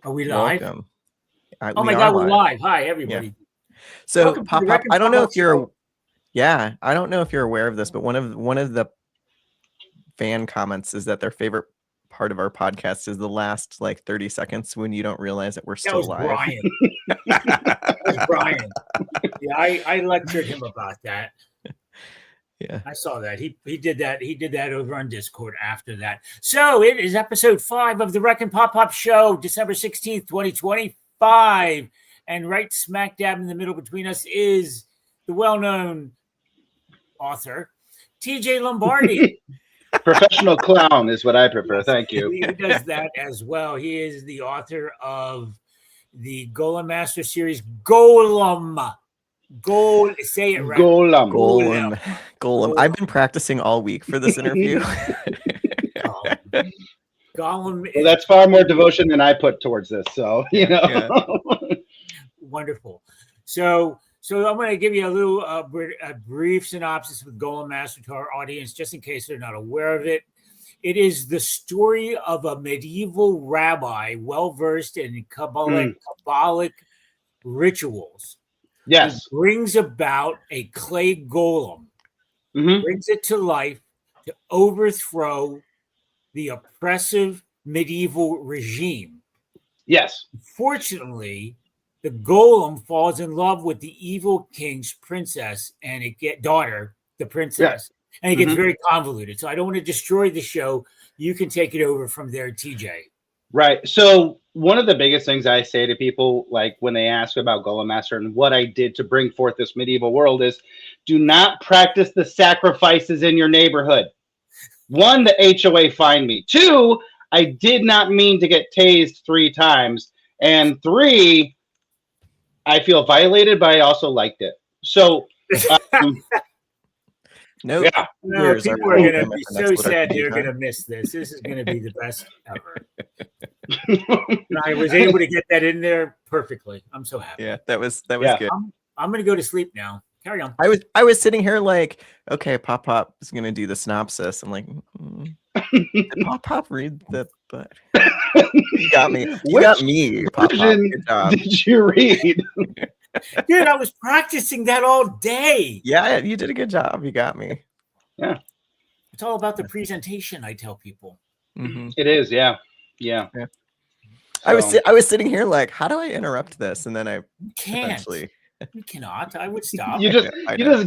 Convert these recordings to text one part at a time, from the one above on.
Are we live? Welcome. Oh my God, we're live. Hi, everybody. Yeah. So, Welcome to the PopPop, Reck and I don't know PopPop if you're, show. I don't know if you're aware of this, but one of the fan comments is that their favorite part of our podcast is the last like 30 seconds when you don't realize that we're still live. Brian. That was Brian. Yeah, I lectured him about that. Yeah, I saw that. He did that. He did that over on Discord after that. So it is episode 5 of the Reck and PopPop show, December 16th, 2025. And right smack dab in the middle between us is the well-known author, TJ Lombardi. Professional clown is what I prefer. Thank you. He does that as well. He is the author of the Golem Master series, Golem. Say it right. Golem. I've been practicing all week for this interview. Golem. Well, that's far more devotion than I put towards this. So, you know. Yeah. Wonderful. So I'm going to give you a little a brief synopsis with Golem Master to our audience, just in case they're not aware of it. It is the story of a medieval rabbi well-versed in Kabbalic rituals. Yes. Who brings about a clay golem, brings it to life to overthrow the oppressive medieval regime. Yes. Fortunately, the golem falls in love with the evil king's princess and the princess, and it gets very convoluted. So I don't want to destroy the show. You can take it over from there, TJ. Right. So one of the biggest things I say to people, like when they ask about Golem Master and what I did to bring forth this medieval world, is do not practice the sacrifices in your neighborhood. 1, the HOA fined me. 2, I did not mean to get tased 3 times. And 3, I feel violated, but I also liked it. So, No, people are going to be so sad they're going to miss this. This is going to be the best ever. I was able to get that in there perfectly. I'm so happy. Yeah, that was good. I'm going to go to sleep now. Carry on. I was sitting here like, okay, PopPop is going to do the synopsis. I'm like, did PopPop read the book? You got me. You got me, PopPop. Good job. Did you read? Dude, I was practicing that all day. Yeah, you did a good job. You got me. Yeah. It's all about the presentation, I tell people. Mm-hmm. It is, yeah. So, I was sitting here like, how do I interrupt this? And then I eventually... You cannot. I would stop. You just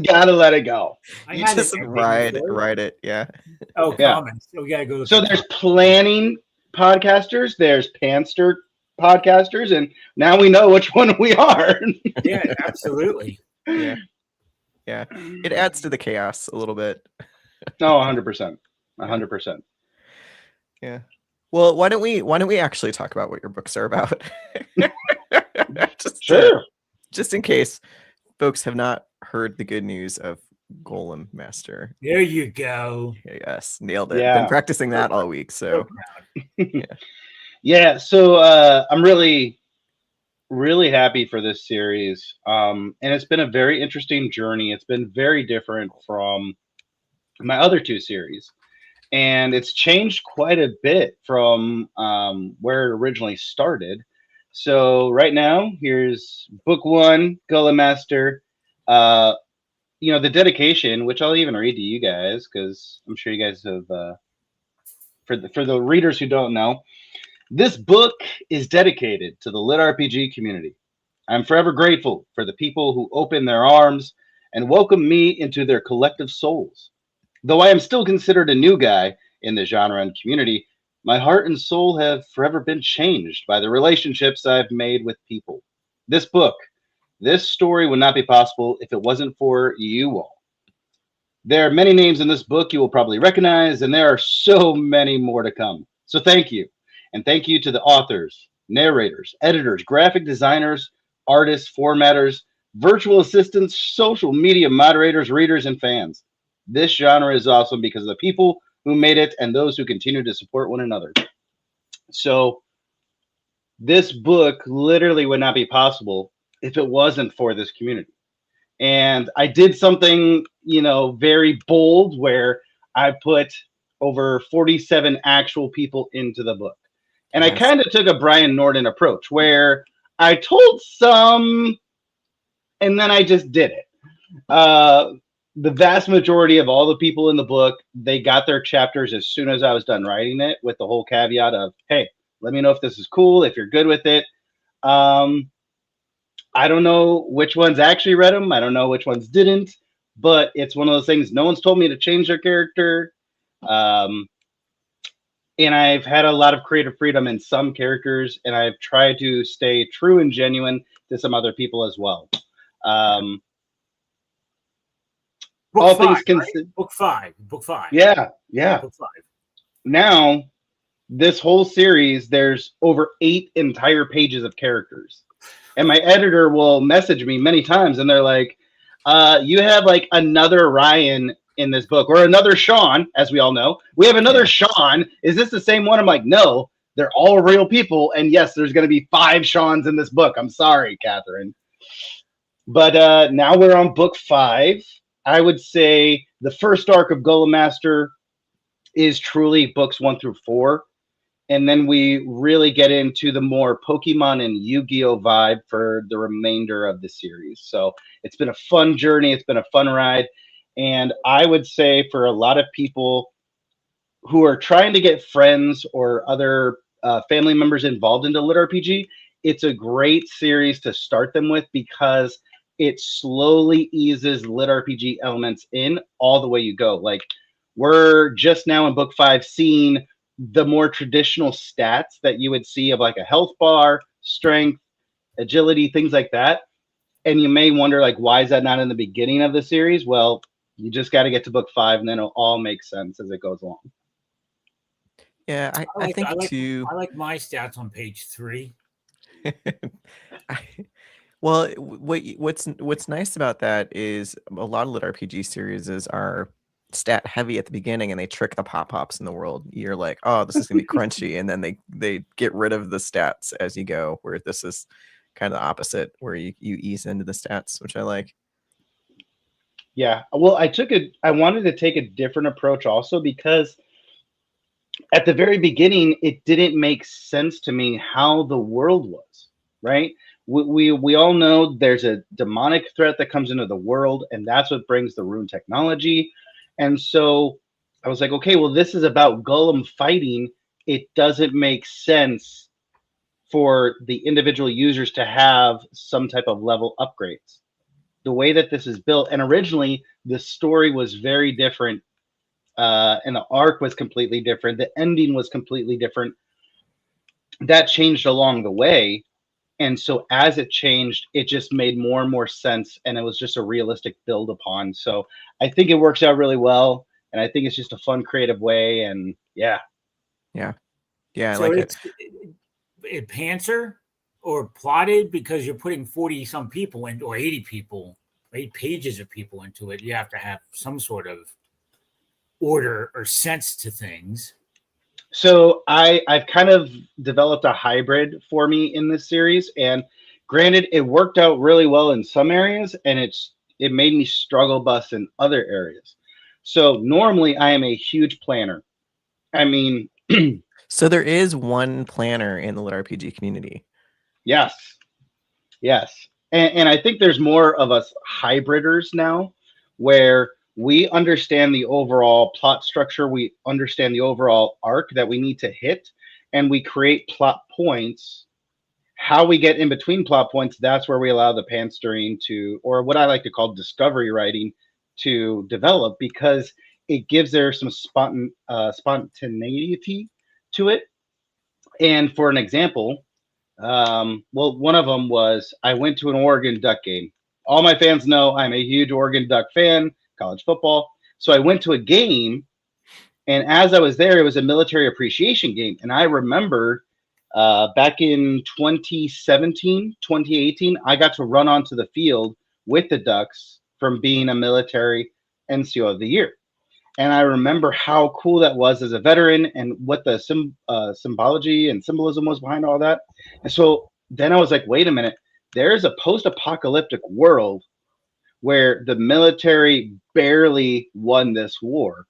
gotta let it go. You just ride it. Yeah. Oh, comments. So we gotta go. So there's planning podcasters, there's panster podcasters, and now we know which one we are. Yeah, absolutely. Yeah. It adds to the chaos a little bit. No, 100%. 100%. Yeah. Well, why don't we actually talk about what your books are about? Sure. Just in case folks have not heard the good news of Golem Master. There you go. Yes, nailed it. Yeah. Been practicing that all week. So So I'm really, really happy for this series. And it's been a very interesting journey. It's been very different from my other 2 series. And it's changed quite a bit from where it originally started. So right now, here's book 1, Golem Master. The dedication, which I'll even read to you guys, because I'm sure you guys have, for the readers who don't know, this book is dedicated to the Lit RPG community. I'm forever grateful for the people who open their arms and welcome me into their collective souls. Though I am still considered a new guy in the genre and community, my heart and soul have forever been changed by the relationships I've made with people. This story would not be possible if it wasn't for you all. There are many names in this book you will probably recognize, and there are so many more to come. So thank you. And thank you to the authors, narrators, editors, graphic designers, artists, formatters, virtual assistants, social media moderators, readers, and fans. This genre is awesome because of the people who made it and those who continue to support one another. So this book literally would not be possible if it wasn't for this community. And I did something, very bold where I put over 47 actual people into the book. And I kind of took a Brian Norton approach where I told some and then I just did it. The vast majority of all the people in the book, they got their chapters as soon as I was done writing it, with the whole caveat of, hey, let me know if this is cool, if you're good with it. I don't know which ones actually read them. I don't know which ones didn't, but it's one of those things. No one's told me to change their character. And I've had a lot of creative freedom in some characters, and I've tried to stay true and genuine to some other people as well. Book five, right? Book five. Yeah. Book 5. Now, this whole series, there's over 8 entire pages of characters. And my editor will message me many times, and they're like, you have like another Ryan in this book, or another Sean, as we all know. We have another Sean. Is this the same one? I'm like, no, they're all real people. And yes, there's going to be 5 Seans in this book. I'm sorry, Catherine. But now we're on book 5. I would say the first arc of Golem Master is truly books 1 through 4. And then we really get into the more Pokemon and Yu-Gi-Oh vibe for the remainder of the series. So it's been a fun journey. It's been a fun ride. And I would say for a lot of people who are trying to get friends or other family members involved into Lit RPG, it's a great series to start them with, because it slowly eases Lit RPG elements in all the way you go. Like, we're just now in book 5 seeing the more traditional stats that you would see of like a health bar, strength, agility, things like that. And you may wonder, like, why is that not in the beginning of the series? Well, you just got to get to book 5, and then it'll all make sense as it goes along. Yeah, I think too. I like my stats on page 3. Well, what's nice about that is a lot of Lit RPG series are stat heavy at the beginning, and they trick the pop-pops in the world. You're like, oh, this is gonna be crunchy, and then they get rid of the stats as you go, where this is kind of the opposite, where you ease into the stats, which I like. Yeah, well, I wanted to take a different approach also, because at the very beginning it didn't make sense to me how the world was, right? We all know there's a demonic threat that comes into the world, and that's what brings the rune technology. And so I was like, okay, well, this is about Golem fighting. It doesn't make sense for the individual users to have some type of level upgrades. The way that this is built, and originally the story was very different, and the arc was completely different. The ending was completely different. That changed along the way. And so as it changed, it just made more and more sense, and it was just a realistic build upon. So I think it works out really well, and I think it's just a fun, creative way. And yeah. I so like it pantser or plotted, because you're putting 40 some people in, or 80 people, 8 pages of people into it. You have to have some sort of order or sense to things. So I've kind of developed a hybrid for me in this series, and granted, it worked out really well in some areas, and it made me struggle bus in other areas. So normally I am a huge planner. I mean, so there is one planner in the Lit RPG community. Yes. And I think there's more of us hybriders now, where we understand the overall plot structure, we understand the overall arc that we need to hit, and we create plot points. How we get in between plot points, that's where we allow the panstering to, or what I like to call discovery writing, to develop, because it gives there some spontaneity to it. And for an example, well, one of them was I went to an Oregon Duck game. All my fans know I'm a huge Oregon Duck fan, college football. So I went to a game, and as I was there, it was a military appreciation game. And I remember back in 2017, 2018, I got to run onto the field with the Ducks from being a military NCO of the year. And I remember how cool that was as a veteran, and what the symbology and symbolism was behind all that. And so then I was like, wait a minute, there's a post-apocalyptic world where the military barely won this war.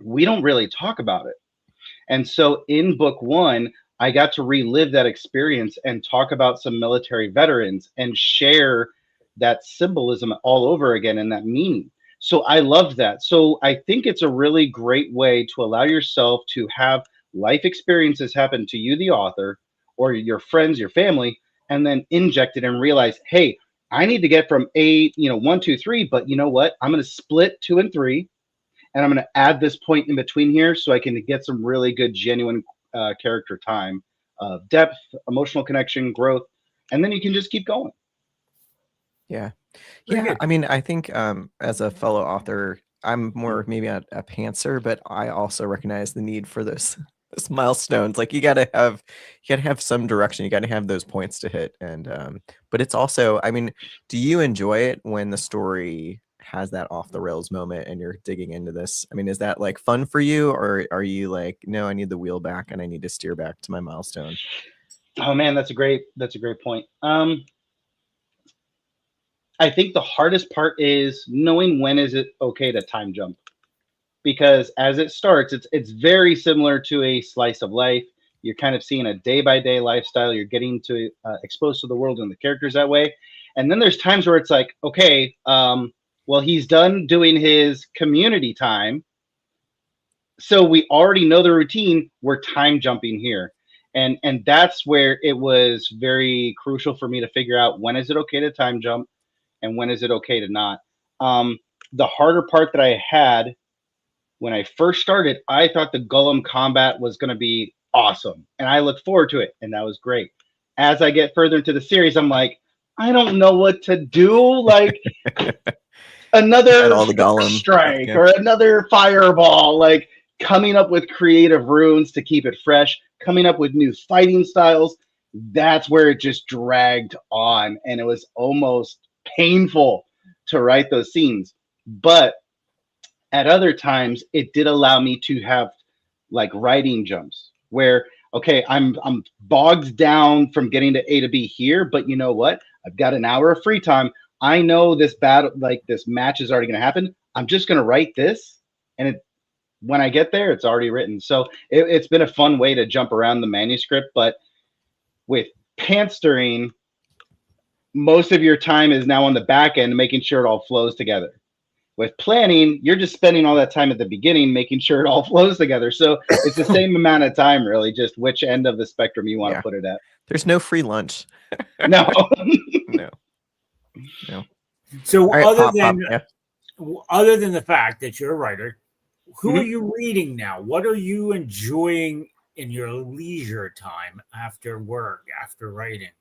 We don't really talk about it. And so in book 1, I got to relive that experience and talk about some military veterans and share that symbolism all over again and that meaning. So I loved that. So I think it's a really great way to allow yourself to have life experiences happen to you, the author, or your friends, your family, and then inject it and realize, hey, I need to get from A, 1, 2, 3, but you know what? I'm going to split 2 and 3, and I'm going to add this point in between here so I can get some really good, genuine character time, depth, emotional connection, growth, and then you can just keep going. Yeah. Very Yeah. good. I mean, I think as a fellow author, I'm more maybe a pantser, but I also recognize the need for those milestones. Like you gotta have some direction. You gotta have those points to hit. And but it's also, I mean, do you enjoy it when the story has that off the rails moment and you're digging into this? I mean, is that like fun for you, or are you like, no, I need the wheel back and I need to steer back to my milestone? Oh man, that's a great point. I think the hardest part is knowing when is it okay to time jump, because as it starts, it's very similar to a slice of life. You're kind of seeing a day by day lifestyle. You're getting to exposed to the world and the characters that way. And then there's times where it's like, okay, well, he's done doing his community time, so we already know the routine. We're time jumping here, and that's where it was very crucial for me to figure out when is it okay to time jump and when is it okay to not. The harder part that I had when I first started, I thought the Golem combat was going to be awesome, and I looked forward to it, and that was great. As I get further into the series, I'm like, I don't know what to do. Like another All the golem stuff, strike yeah. or another fireball. Like coming up with creative runes to keep it fresh, coming up with new fighting styles. That's where it just dragged on, and it was almost painful to write those scenes. But at other times it did allow me to have like writing jumps where, okay, I'm bogged down from getting to A to B here, but you know what, I've got an hour of free time. I know this battle, like this match is already going to happen. I'm just going to write this, and when I get there, it's already written. So it's been a fun way to jump around the manuscript. But with pantstering, most of your time is now on the back end making sure it all flows together. With planning, you're just spending all that time at the beginning making sure it all flows together. So it's the same amount of time, really, just which end of the spectrum you want to put it at. There's no free lunch. No. No. So Right, other Pop, than yeah. other than the fact that you're a writer, who are Mhm. you reading now? What are you enjoying in your leisure time after work, after writing?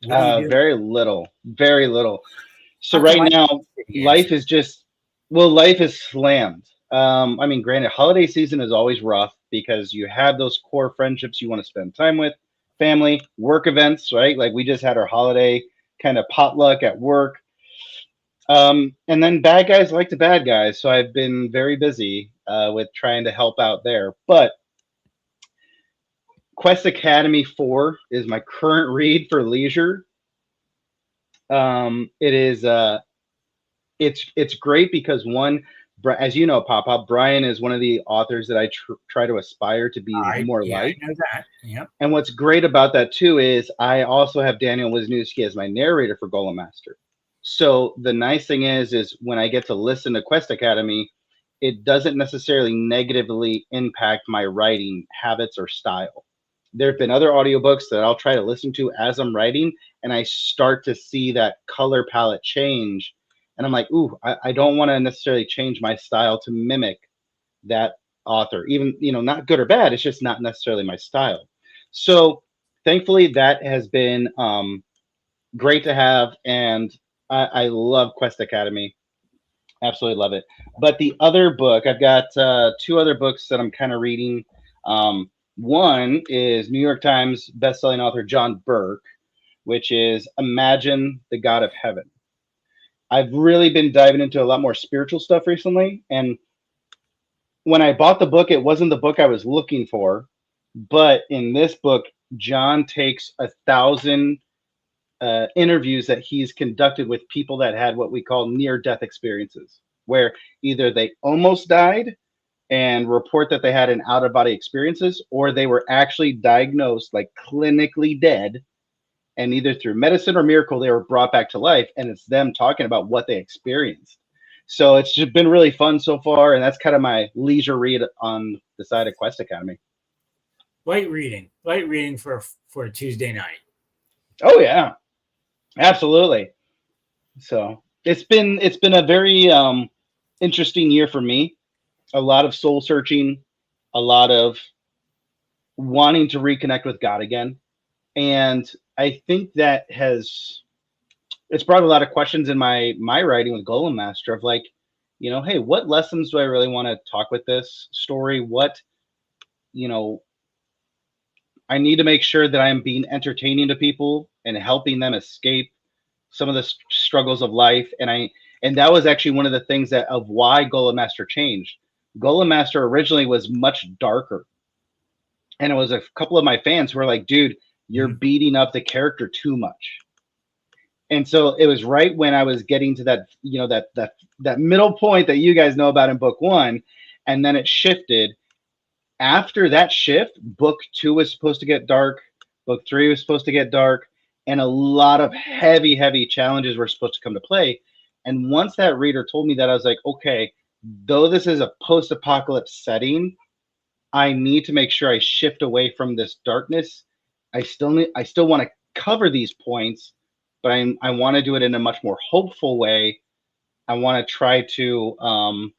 What do you do? Very little, very little. So How come right I now, the answer? life is just, well, life is slammed. I mean, granted, holiday season is always rough because you have those core friendships you want to spend time with, family, work events, right? Like we just had our holiday kind of potluck at work. And then bad guys like the bad guys. So I've been very busy with trying to help out there. But Quest Academy 4 is my current read for leisure. It is it's great because one, as you know, Pop Brian is one of the authors that I try to aspire to be more like. I know that. Yep. And what's great about that too is I also have Daniel Wisniewski as my narrator for Golem Master. So the nice thing is when I get to listen to Quest Academy, it doesn't necessarily negatively impact my writing habits or style. There have been other audiobooks that I'll try to listen to as I'm writing, and I start to see that color palette change. And I'm like, ooh, I don't want to necessarily change my style to mimic that author. Even, not good or bad, it's just not necessarily my style. So thankfully, that has been great to have. And I love Quest Academy. Absolutely love it. But the other book, I've got 2 other books that I'm kind of reading. One is New York Times bestselling author John Burke, which is Imagine the God of Heaven. I've really been diving into a lot more spiritual stuff recently. And when I bought the book, it wasn't the book I was looking for. But in this book, John takes 1,000 interviews that he's conducted with people that had what we call near-death experiences, where either they almost died and report that they had an out of body experiences, or they were actually diagnosed like clinically dead, and either through medicine or miracle they were brought back to life, and it's them talking about what they experienced. So it's just been really fun so far, and that's kind of my leisure read on the side of Quest Academy. Light reading for a Tuesday night. Oh yeah, absolutely. So it's been a very interesting year for me. A lot of soul searching, a lot of wanting to reconnect with God again, and I think that it's brought a lot of questions in my writing with Golem Master of like, hey, what lessons do I really want to talk with this story? What, I need to make sure that I'm being entertaining to people and helping them escape some of the struggles of life. And that was actually one of the things of why Golem Master changed. Golem Master originally was much darker. And it was a couple of my fans who were like, dude, you're beating up the character too much. And so it was right when I was getting to that, that middle point that you guys know about in book 1, and then it shifted. After that shift, book 2 was supposed to get dark, book 3 was supposed to get dark, and a lot of heavy, heavy challenges were supposed to come to play. And once that reader told me that, I was like, okay, though this is a post-apocalypse setting, I need to make sure I shift away from this darkness. I still want to cover these points, but I want to do it in a much more hopeful way. I want to try to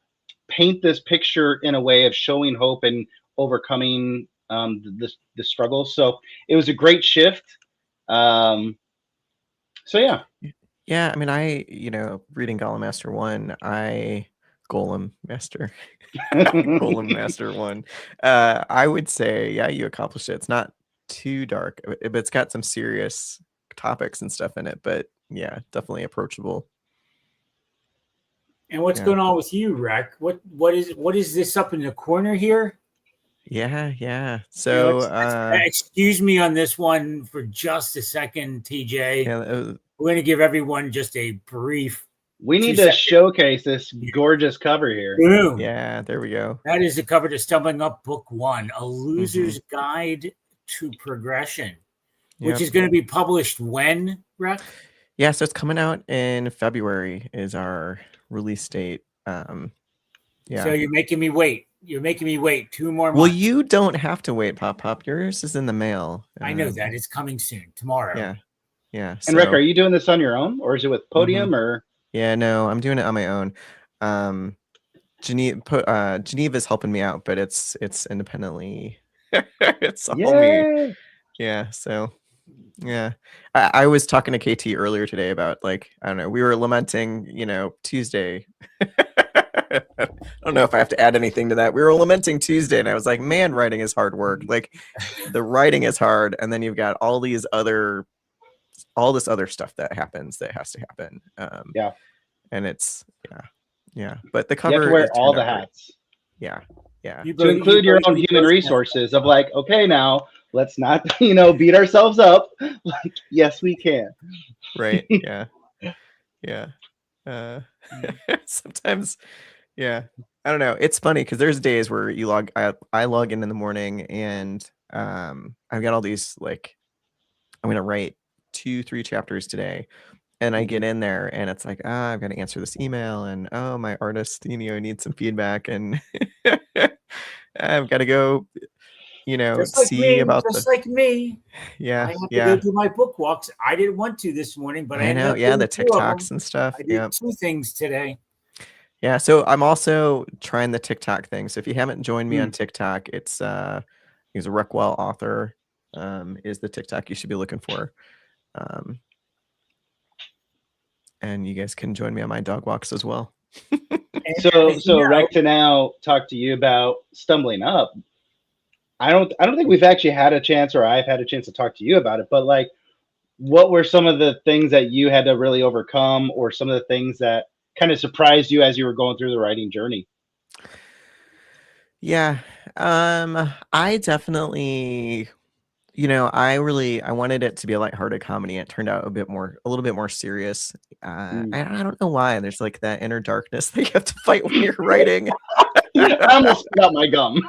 paint this picture in a way of showing hope and overcoming the struggles. So it was a great shift. So yeah. Yeah, I mean, reading Golem Master 1, Golem Master 1, I would say, yeah, you accomplished it. It's not too dark, but it's got some serious topics and stuff in it, but yeah, definitely approachable. And what's going on with you, Reck? What is this up in the corner here? Yeah. So excuse me on this one for just a second, TJ. Yeah, we're going to give everyone just a brief. We need to showcase this gorgeous cover here. Boom. Yeah, there we go. That is the cover to Stumbling Up Book 1, A Loser's Guide to Progression, which is going to be published when, Reck? Yeah, so it's coming out in February is our release date. So you're making me wait. 2 more months. Well, you don't have to wait, PopPop. Yours is in the mail. I know that. It's coming soon, tomorrow. Yeah. And Reck, are you doing this on your own, or is it with Podium, or? Yeah, no, I'm doing it on my own. Geneva's helping me out, but it's independently. It's all me. Yeah, so yeah. I was talking to KT earlier today about, like, I don't know, we were lamenting, Tuesday. I don't know if I have to add anything to that. We were lamenting Tuesday, and I was like, man, writing is hard work. Like, the writing is hard, and then you've got all this other stuff that happens that has to happen. And it's but the cover, you have to wear all the hats. Yeah to include your own human resources of like, okay, now let's not beat ourselves up. Like, yes, we can. Right. Yeah. Sometimes I don't know, it's funny because there's days where I log in the morning, and I've got all these, like, I'm gonna write 2-3 chapters today, and I get in there and it's like, I've got to answer this email, and my artist needs some feedback, and I've got to go like me. Yeah. I have to go do my book walks. I didn't want to this morning, but I know. Yeah, the TikToks and stuff. I did 2 things today. Yeah, so I'm also trying the TikTok thing. So if you haven't joined me on TikTok, it's he's a Reckwell author. Is the TikTok you should be looking for. And you guys can join me on my dog walks as well. So Reck, to now talk to you about Stumbling Up. I don't think we've actually had a chance, or I've had a chance to talk to you about it, but like, what were some of the things that you had to really overcome, or some of the things that kind of surprised you as you were going through the writing journey? Yeah. I definitely, I wanted it to be a lighthearted comedy. It turned out a little bit more serious. I don't know why. There's like that inner darkness that you have to fight when you're writing. I almost spit out my gum.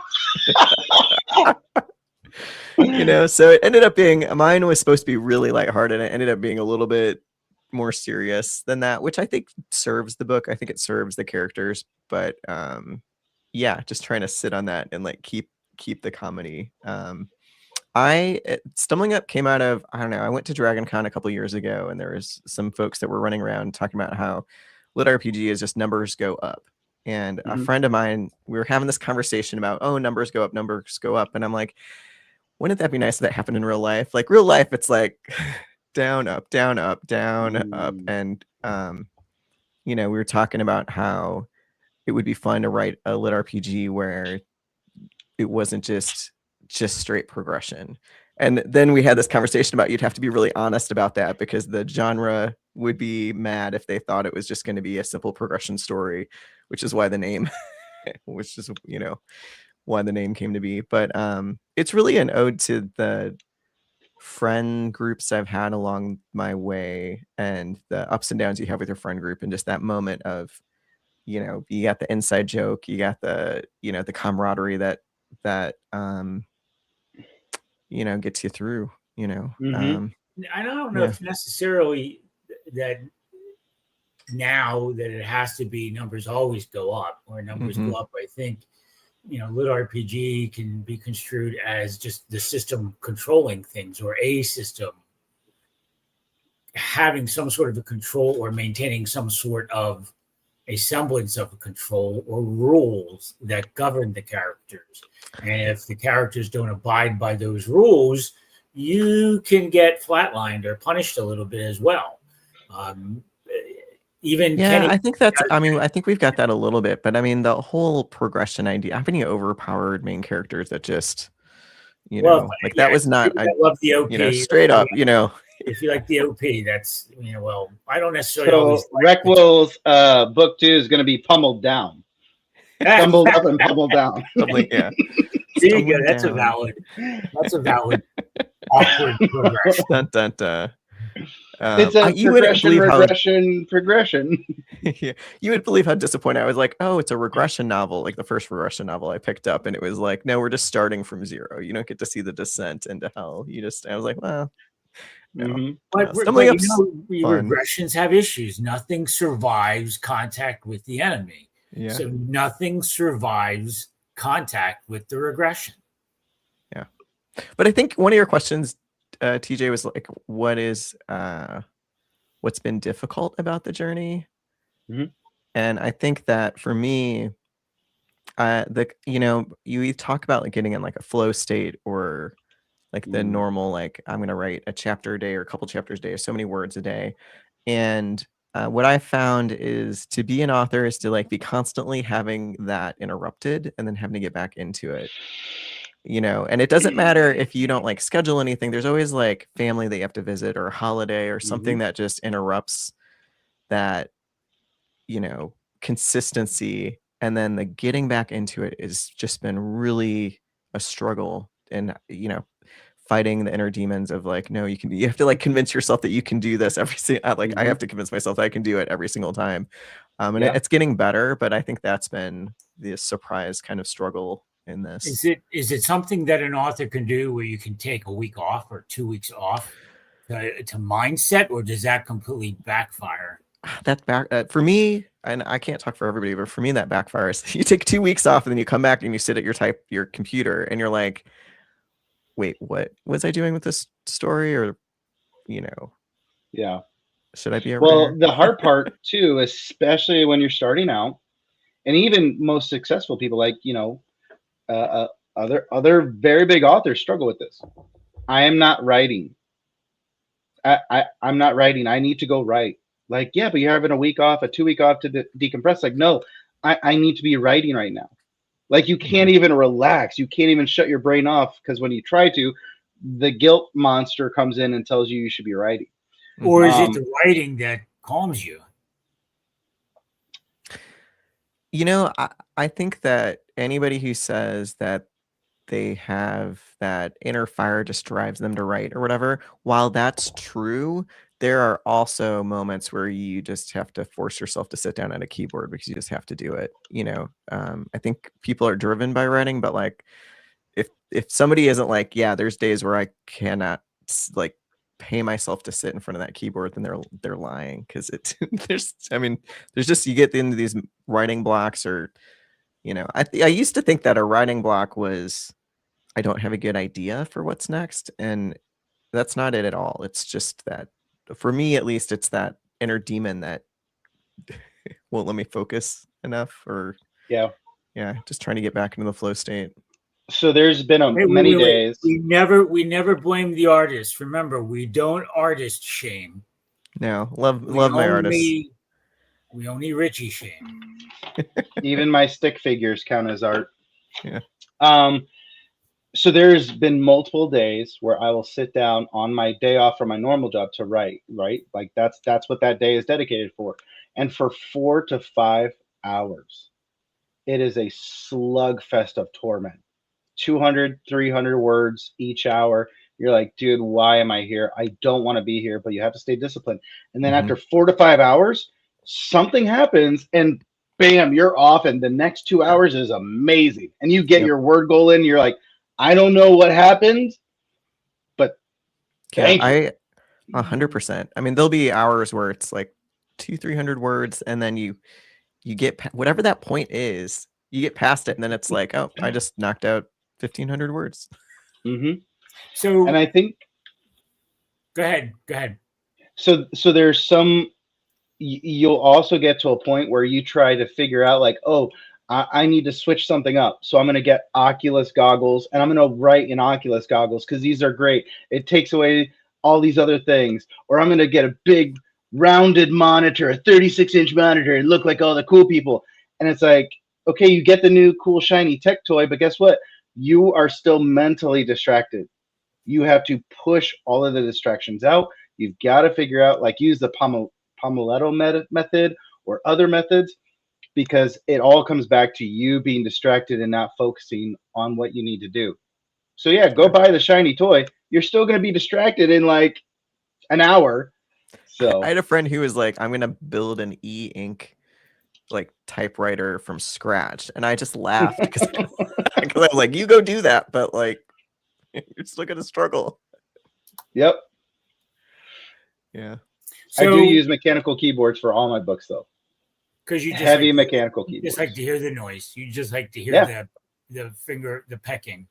So it ended up being, mine was supposed to be really lighthearted, and it ended up being a little bit more serious than that, which I think serves the book. I think it serves the characters, but yeah, just trying to sit on that and like keep the comedy. Stumbling Up came out of, I don't know, I went to Dragon Con a couple years ago, and there was some folks that were running around talking about how lit RPG is just numbers go up. And a friend of mine, we were having this conversation about, oh, numbers go up. And I'm like, wouldn't that be nice if that happened in real life? Like real life, it's like down, up, down, up, down, up. And, we were talking about how it would be fun to write a lit RPG where it wasn't just straight progression. And then we had this conversation about, you'd have to be really honest about that, because the genre would be mad if they thought it was just going to be a simple progression story, which is why the name, why the name came to be. But it's really an ode to the friend groups I've had along my way, and the ups and downs you have with your friend group, and just that moment of, you got the inside joke, you got the, the camaraderie that gets you through, I don't know if necessarily that now that it has to be numbers always go up, or numbers go up. I think, lit RPG can be construed as just the system controlling things, or a system having some sort of a control, or maintaining some sort of a semblance of a control, or rules that govern the characters. And if the characters don't abide by those rules, you can get flatlined or punished a little bit as well. Even Kenny, I think that's, I think we've got that a little bit, but the whole progression idea, having overpowered main characters that just, that was not, I love the OP, straight up, If you like the OP, that's, I don't necessarily So always like Reck Will's book 2 is going to be Pummeled Down. Stumbled up and pummeled down. Yeah. There you go. That's a valid awkward progression. Dun, dun, dun. It's a progression. Yeah, you would believe how disappointed I was. Like, oh, it's a regression novel, like the first regression novel I picked up, and it was like, no, we're just starting from zero. You don't get to see the descent into hell. I was like, well, no. But regressions have issues. Nothing survives contact with the enemy. Yeah. So nothing survives contact with the regression. Yeah. But I think one of your questions, TJ, was like, what's been difficult about the journey? And I think that for me, you talk about like getting in like a flow state, or like the normal, like I'm going to write a chapter a day or a couple chapters a day or so many words a day. And what I found is to be an author is to like be constantly having that interrupted and then having to get back into it. And it doesn't matter if you don't like schedule anything. There's always like family that you have to visit, or a holiday, or something that just interrupts that, consistency. And then the getting back into it has just been really a struggle. And, fighting the inner demons of like, no, you have to like convince yourself that you can do this every single, like I have to convince myself that I can do it every single time. And it's getting better, but I think that's been the surprise kind of struggle in this. Is it something that an author can do where you can take a week off or 2 weeks off to mindset, or does that completely backfire? For me, and I can't talk for everybody, but for me that backfires. You take 2 weeks off and then you come back and you sit at your computer and you're like, wait, what was I doing with this story? Or, yeah. Should I be a well, writer? The hard part too, especially when you're starting out, and even most successful people, like, other very big authors struggle with this. I am not writing. I'm not writing. I need to go write. Like, yeah, but you're having a week off, a 2 week off to decompress. Like, no, I need to be writing right now. Like, you can't even relax. You can't even shut your brain off, because when you try to, the guilt monster comes in and tells you should be writing. Or is it the writing that calms you? I think that anybody who says that they have that inner fire just drives them to write or whatever, while that's true, there are also moments where you just have to force yourself to sit down at a keyboard because you just have to do it. I think people are driven by writing, but like if somebody isn't like, yeah, there's days where I cannot like pay myself to sit in front of that keyboard, then they're lying, because there's just, you get into these writing blocks, or I used to think that a writing block was I don't have a good idea for what's next, and that's not it at all. It's just that, for me at least, it's that inner demon that won't let me focus enough, or Yeah. just trying to get back into the flow state. So there's been many days. We never blame the artist. Remember, we don't artist shame. No, love my artists. We only Richie shame. Even my stick figures count as art. Yeah. So there's been multiple days where I will sit down on my day off from my normal job to write, right? Like that's what that day is dedicated for. And for 4 to 5 hours, it is a slugfest of torment. 200, 300 words each hour. You're like, dude, why am I here? I don't want to be here, but you have to stay disciplined. And then after 4 to 5 hours, something happens and bam, you're off. And the next 2 hours is amazing. And you get your word goal in. You're like, I don't know what happened, but thank you. 100%. I mean, there'll be hours where it's like 200-300 words, and then you get whatever that point is, you get past it, and then it's like, oh, I just knocked out 1,500 words. Mm-hmm. So, and I think, go ahead. So there's some. You'll also get to a point where you try to figure out, like, oh, I need to switch something up. So I'm going to get Oculus goggles, and I'm going to write in Oculus goggles because these are great. It takes away all these other things. Or I'm going to get a big rounded monitor, a 36-inch monitor, and look like all the cool people. And it's like, okay, you get the new cool shiny tech toy, but guess what? You are still mentally distracted. You have to push all of the distractions out. You've got to figure out, like, use the Pomeletto method or other methods, because it all comes back to you being distracted and not focusing on what you need to do. So yeah, go buy the shiny toy. You're still going to be distracted in like an hour. So I had a friend who was like, I'm going to build an e-ink like typewriter from scratch. And I just laughed because I was like, you go do that. But like, you're still going to struggle. Yep. Yeah. So, I do use mechanical keyboards for all my books though. Because you just heavy mechanical keyboards. You just like to hear the noise. You just like to hear the finger, the pecking.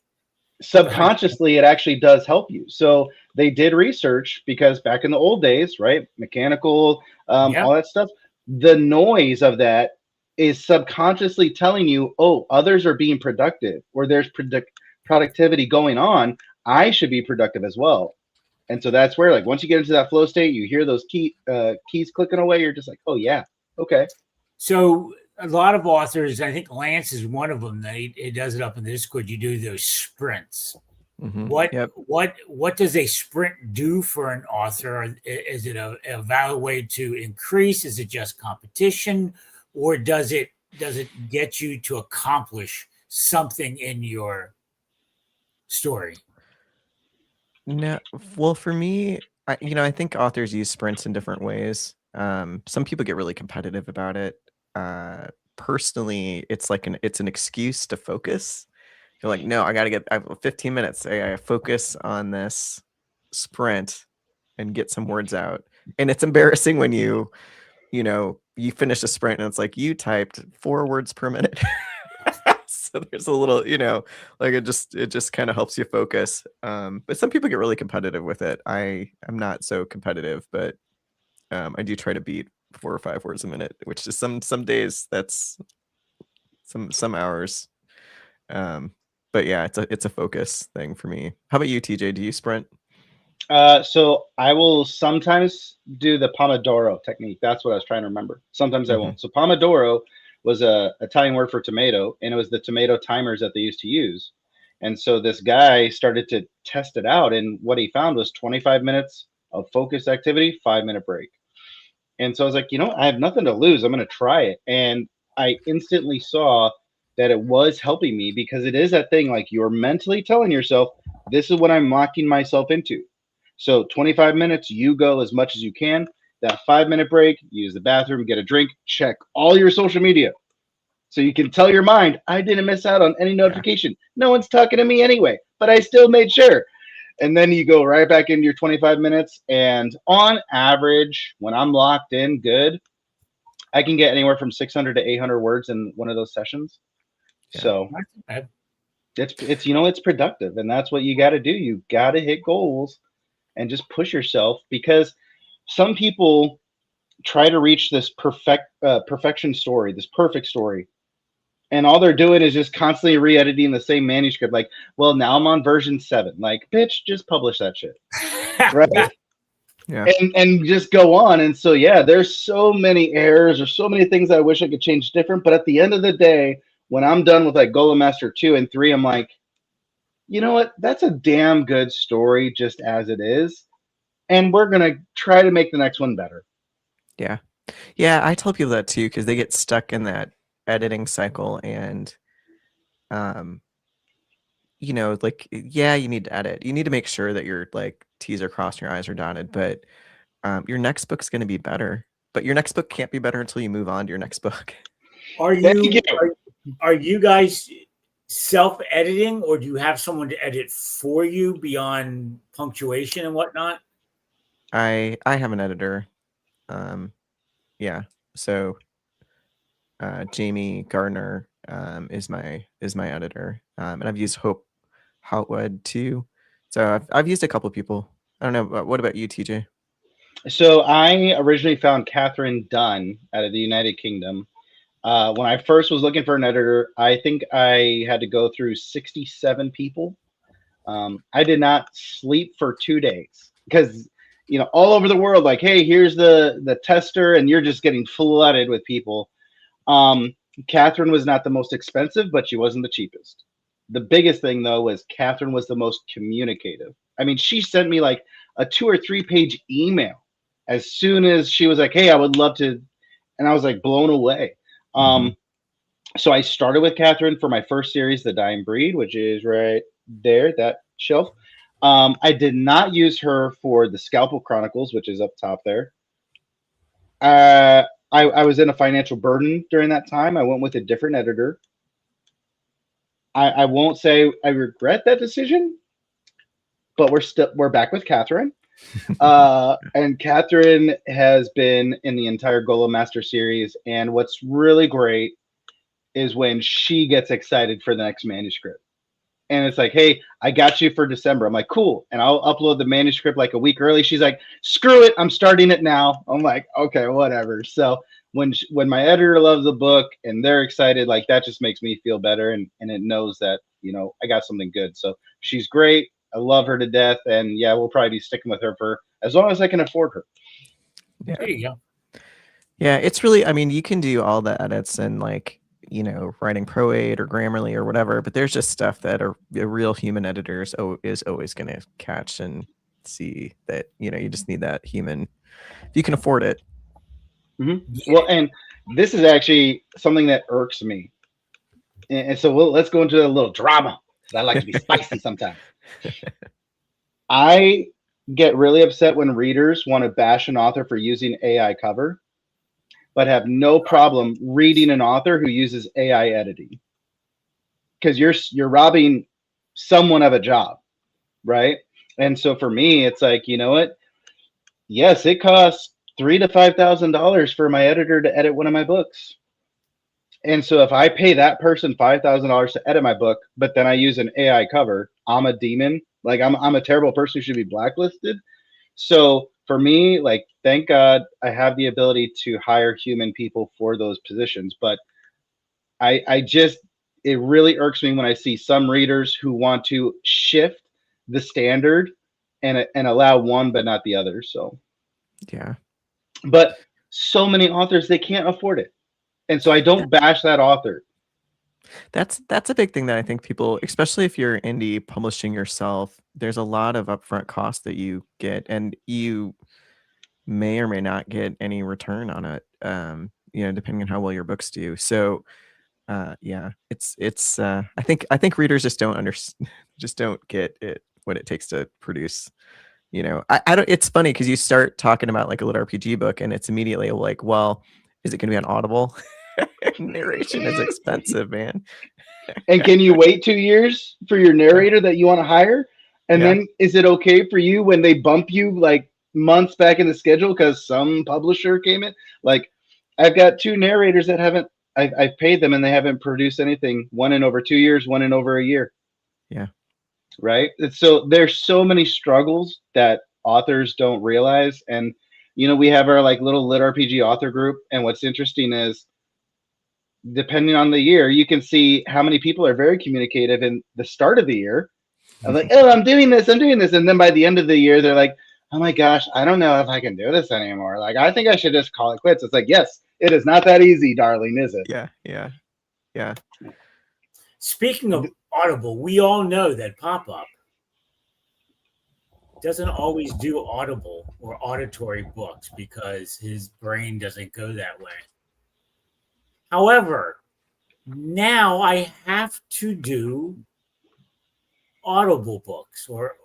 Subconsciously, it actually does help you. So they did research, because back in the old days, right, mechanical, all that stuff, the noise of that is subconsciously telling you, oh, others are being productive, or there's productivity going on. I should be productive as well. And so that's where, like, once you get into that flow state, you hear those keys clicking away. You're just like, oh yeah, okay. So a lot of authors, I think Lance is one of them, that he does it up in the Discord. You do those sprints. Mm-hmm. What does a sprint do for an author? Is it a valid way to increase? Is it just competition, or does it get you to accomplish something in your story? No, well, for me, I think authors use sprints in different ways. Some people get really competitive about it. Personally, it's like it's an excuse to focus. You're like, no, I have 15 minutes. I gotta focus on this sprint and get some words out. And it's embarrassing when you finish a sprint and it's like you typed 4 words per minute. So there's a little, like it just kind of helps you focus. But some people get really competitive with it. I'm not so competitive, but I do try to beat 4 or 5 words a minute, which is some days that's some hours. But yeah, it's a focus thing for me. How about you, TJ? Do you sprint? So I will sometimes do the Pomodoro technique. That's what I was trying to remember. Sometimes I won't. So Pomodoro was a Italian word for tomato, and it was the tomato timers that they used to use. And so this guy started to test it out, and what he found was 25 minutes of focused activity, 5-minute break. And so I was like, I have nothing to lose. I'm going to try it. And I instantly saw that it was helping me, because it is that thing, like, you're mentally telling yourself, this is what I'm locking myself into. So 25 minutes, you go as much as you can. That 5-minute break, use the bathroom, get a drink, check all your social media. So you can tell your mind, I didn't miss out on any notification. No one's talking to me anyway, but I still made sure. And then you go right back into your 25 minutes. And on average, when I'm locked in good, I can get anywhere from 600 to 800 words in one of those sessions. Yeah. So it's it's productive, and that's what you got to do. You got to hit goals and just push yourself, because some people try to reach this perfection story, this perfect story, and all they're doing is just constantly re-editing the same manuscript. Like, well, now I'm on version 7. Like, bitch, just publish that shit, right? Yeah. And just go on. And so, yeah, there's so many errors or so many things I wish I could change different. But at the end of the day, when I'm done with like Golem Master 2 and 3, I'm like, you know what? That's a damn good story just as it is. And we're going to try to make the next one better. Yeah. Yeah, I tell people that too, because they get stuck in that editing cycle, and like, yeah, you need to edit. You need to make sure that your like T's are crossed and your I's are dotted, but your next book's going to be better. But your next book can't be better until you move on to your next book. Are you guys self-editing, or do you have someone to edit for you beyond punctuation and whatnot? I have an editor. Yeah. So Jamie Gardner is my editor, and I've used Hope Hotwood too. So I've used a couple of people. I don't know. What about you, TJ? So I originally found Catherine Dunn out of the United Kingdom. When I first was looking for an editor, I think I had to go through 67 people. I did not sleep for 2 days because, all over the world, like, hey, here's the tester, and you're just getting flooded with people. Catherine was not the most expensive, but she wasn't the cheapest. The biggest thing, though, was Catherine was the most communicative. I mean, she sent me like a 2 or 3 page email as soon as she was like, hey, I would love to. And I was like blown away. So I started with Catherine for my first series, The Dying Breed, which is right there, that shelf. I did not use her for the Scalpel Chronicles, which is up top there. I was in a financial burden during that time. I went with a different editor. I won't say I regret that decision, but we're back with Catherine. And Catherine has been in the entire Golem Master series. And what's really great is when she gets excited for the next manuscript. And it's like, hey, I got you for December. I'm like, cool. And I'll upload the manuscript like a week early. She's like, screw it, I'm starting it now. I'm like, okay, whatever. So when my editor loves the book and they're excited, like that just makes me feel better. And it knows that, I got something good. So she's great. I love her to death. And yeah, we'll probably be sticking with her for as long as I can afford her. Yeah. There you go. Yeah, it's really, I mean, you can do all the edits and like, writing Pro 8 or Grammarly or whatever, but there's just stuff that a real human editor is always going to catch and see that, you just need that human, if you can afford it. Mm-hmm. Yeah. Well, and this is actually something that irks me. And so let's go into a little drama. I like to be spicy sometimes. I get really upset when readers want to bash an author for using AI cover, but have no problem reading an author who uses AI editing, because you're robbing someone of a job, right? And so for me, it's like, you know what? Yes, it costs $3,000 to $5,000 for my editor to edit one of my books. And so if I pay that person $5,000 to edit my book, but then I use an AI cover, I'm a demon. Like I'm a terrible person who should be blacklisted. So for me, like, thank God I have the ability to hire human people for those positions. But it really irks me when I see some readers who want to shift the standard and allow one but not the other. So yeah. But so many authors, they can't afford it. And so I don't bash that author. That's a big thing that I think people, especially if you're indie publishing yourself, there's a lot of upfront costs that you get, and you may or may not get any return on it, depending on how well your books do. So yeah, it's I think readers just don't get it, what it takes to produce You know, I don't. It's funny because you start talking about like a lit RPG book, and it's immediately like, well, is it going to be on Audible? Narration is expensive, man. And can you wait 2 years for your narrator that you want to hire? And Yeah. then is it okay for you when they bump you like months back in the schedule because some publisher came in? Like, I've got two narrators that haven't. I've paid them and they haven't produced anything. One in over 2 years, one in over a year. Yeah. Right. And so there's so many struggles that authors don't realize. And we have our like little lit RPG author group. And what's interesting is, depending on the year, you can see how many people are very communicative in the start of the year. I'm like, oh, I'm doing this. And then by the end of the year, they're like, oh my gosh, I don't know if I can do this anymore. Like, I think I should just call it quits. It's like, yes, it is not that easy, darling, is it? Yeah. Speaking of Audible, we all know that PopPop doesn't always do audible or auditory books because his brain doesn't go that way. However, now I have to do audible books or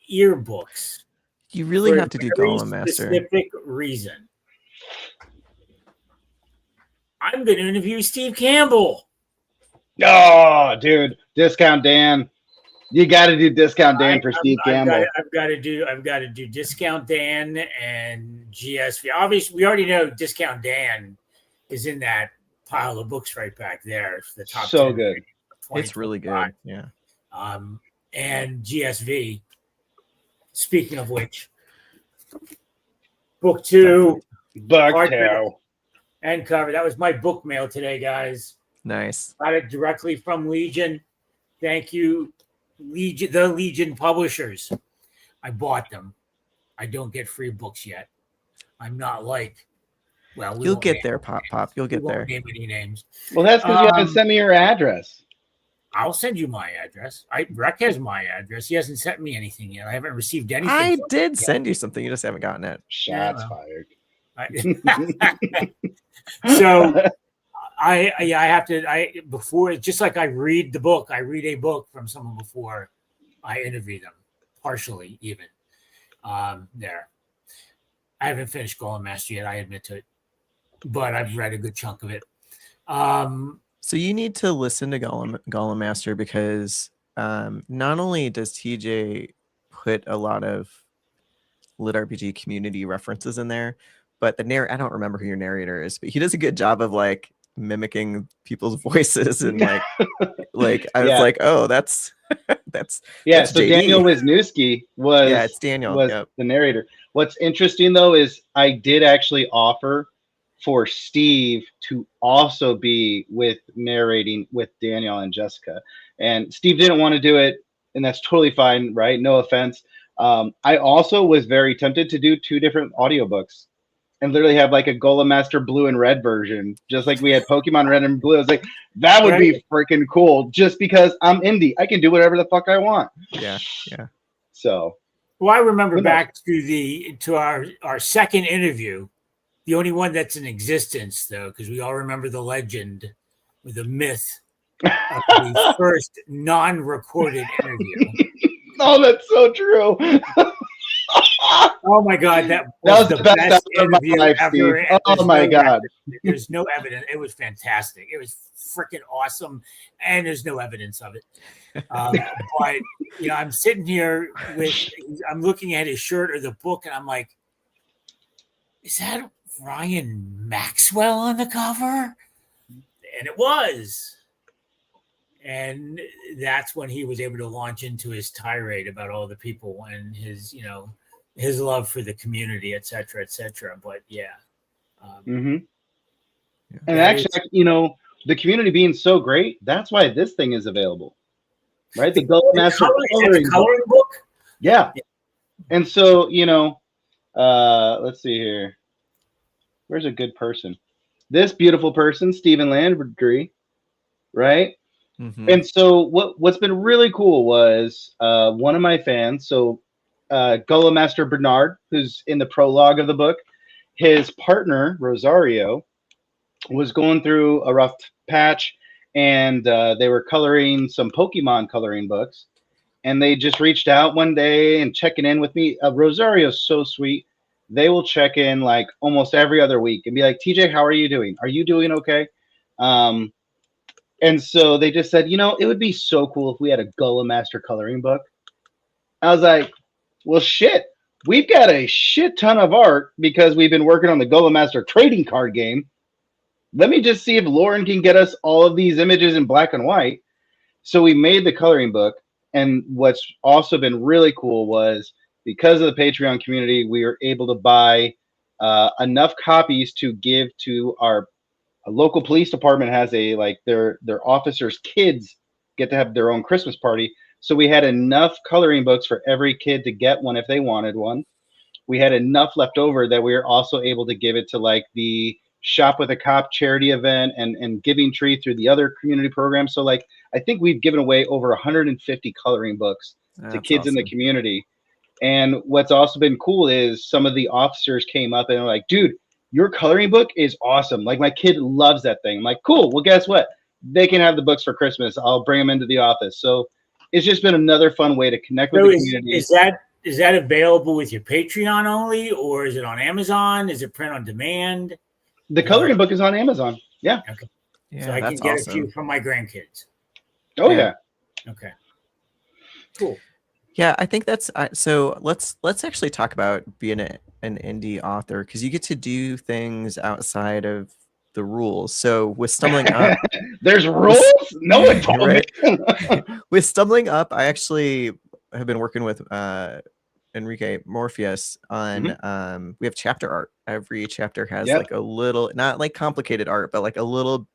ear books. You really have to do Golem Master. Specific reason. I'm going to interview Steve Campbell. Oh, dude, Discount Dan. You got to do Discount Dan for Steve Campbell. I've got to do Discount Dan and GSV. Obviously, we already know Discount Dan is in that pile of books right back there. It's the top. So good. It's really good. Yeah. And GSV. Speaking of which, book 2, Bucktail and cover. That was my book mail today, guys. Nice. Got it directly from Legion. Thank you, Legion, the Legion publishers. I bought them. I don't get free books yet. I'm not like, well, you'll get there, Pop. You'll get there. Name any names. Well, that's because you haven't sent me your address. I'll send you my address. Reck has my address. He hasn't sent me anything yet. I haven't received anything. I did send you something. You just haven't gotten it. Shots fired. So I have to before, just like I read the book, I read a book from someone before I interview them, partially even. There. I haven't finished Golem Master yet, I admit to it. But I've read a good chunk of it. So you need to listen to Golem Master because not only does TJ put a lot of lit RPG community references in there, but the I don't remember who your narrator is, but he does a good job of like mimicking people's voices and like I was like, oh, that's that's so JD. Daniel Wisniewski was it's Daniel was the narrator. What's interesting though is I did actually offer for Steve to also be with narrating with Daniel and Jessica, and Steve didn't want to do it, and that's totally fine, right? No offense. I also was very tempted to do 2 different audiobooks and literally have like a Golem Master blue and red version, just like we had Pokemon red and blue. I was like, that would be freaking cool, just because I'm indie. I can do whatever the fuck I want. Yeah. So, well, I remember back to our second interview, the only one that's in existence, though, because we all remember the legend or the myth of the first non-recorded interview. Oh, that's so true. Oh my God, that was the best interview ever. Oh my God. There's no evidence. It was fantastic. It was freaking awesome. And there's no evidence of it. But, I'm sitting here I'm looking at his shirt or the book and I'm like, is that Ryan Maxwell on the cover? And it was. And that's when he was able to launch into his tirade about all the people and his, his love for the community, et cetera, et cetera. But and actually, the community being so great, that's why this thing is available, right? The Golem Master coloring book. Yeah. And so, let's see here. Where's a good person? This beautiful person, Stephen Landry, right? Mm-hmm. And so what's been really cool was one of my fans, so Golem Master Bernard, who's in the prologue of the book, his partner, Rosario, was going through a rough patch, and they were coloring some Pokemon coloring books. and they just reached out one day and checking in with me. Rosario's so sweet. They will check in like almost every other week and be like, TJ, how are you doing? Are you doing okay? Um, and so they just said, it would be so cool if we had a Gullah Master coloring book. I was like, well, shit. We've got a shit ton of art because we've been working on the Gullah Master trading card game. Let me just see if Lauren can get us all of these images in black and white. So we made the coloring book. And what's also been really cool was because of the Patreon community, we were able to buy enough copies to give to our local police department. Has their officers' kids get to have their own Christmas party. So we had enough coloring books for every kid to get one if they wanted one. We had enough left over that we were also able to give it to like the Shop with a Cop charity event and Giving Tree through the other community programs. So like I think we've given away over 150 coloring books to kids in the community. And what's also been cool is some of the officers came up and were like, dude, your coloring book is awesome. Like my kid loves that thing. I'm like, cool. Well, guess what? They can have the books for Christmas. I'll bring them into the office. So it's just been another fun way to connect with the community. Is that available with your Patreon only, or is it on Amazon? Is it print on demand? The coloring book is on Amazon. Yeah. Okay. Yeah, so I can get a few from my grandkids. Oh yeah. Okay. Cool. Yeah, I think that's so. Let's actually talk about being an indie author, because you get to do things outside of the rules. So with Stumbling Up, there's rules. No one told me. With Stumbling Up, I actually have been working with Enrique Morpheus on we have chapter art. Every chapter has like a little, not like complicated art, but like a little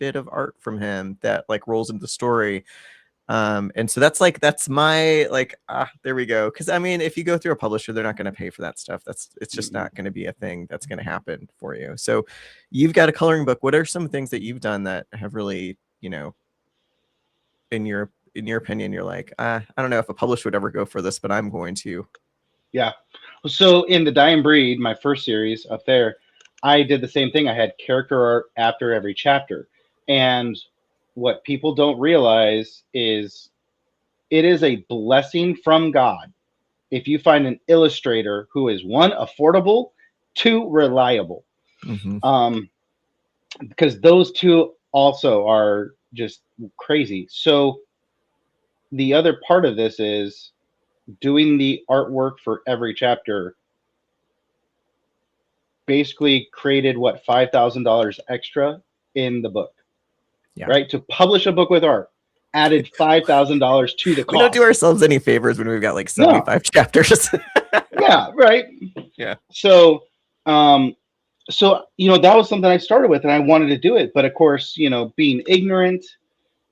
bit of art from him that like rolls into the story. And so that's my there we go. Because I mean, if you go through a publisher, they're not going to pay for that stuff. It's just not going to be a thing that's going to happen for you. So you've got a coloring book. What are some things that you've done that have really, in your opinion, you're like, I don't know if a publisher would ever go for this, but I'm going to. Yeah. So in the Dying Breed, my first series up there, I did the same thing. I had character art after every chapter. And what people don't realize is it is a blessing from God if you find an illustrator who is, one, affordable, two, reliable. Because those two also are just crazy. So the other part of this is doing the artwork for every chapter basically created what, $5,000 extra in the book. Yeah. Right? To publish a book with art added $5,000 to the cost. We don't do ourselves any favors when we've got like 75 chapters. Yeah, right. Yeah. So that was something I started with and I wanted to do it. But of course, being ignorant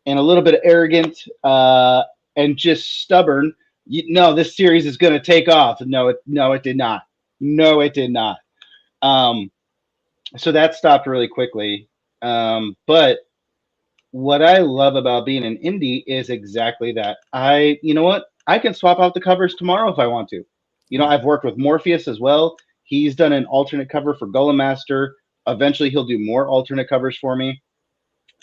and a little bit arrogant and just stubborn, this series is going to take off. No, it did not. No, it did not. So that stopped really quickly. But what I love about being an indie is exactly that. I can swap out the covers tomorrow if I want to. I've worked with Morpheus as well. He's done an alternate cover for Gullah Master. Eventually he'll do more alternate covers for me.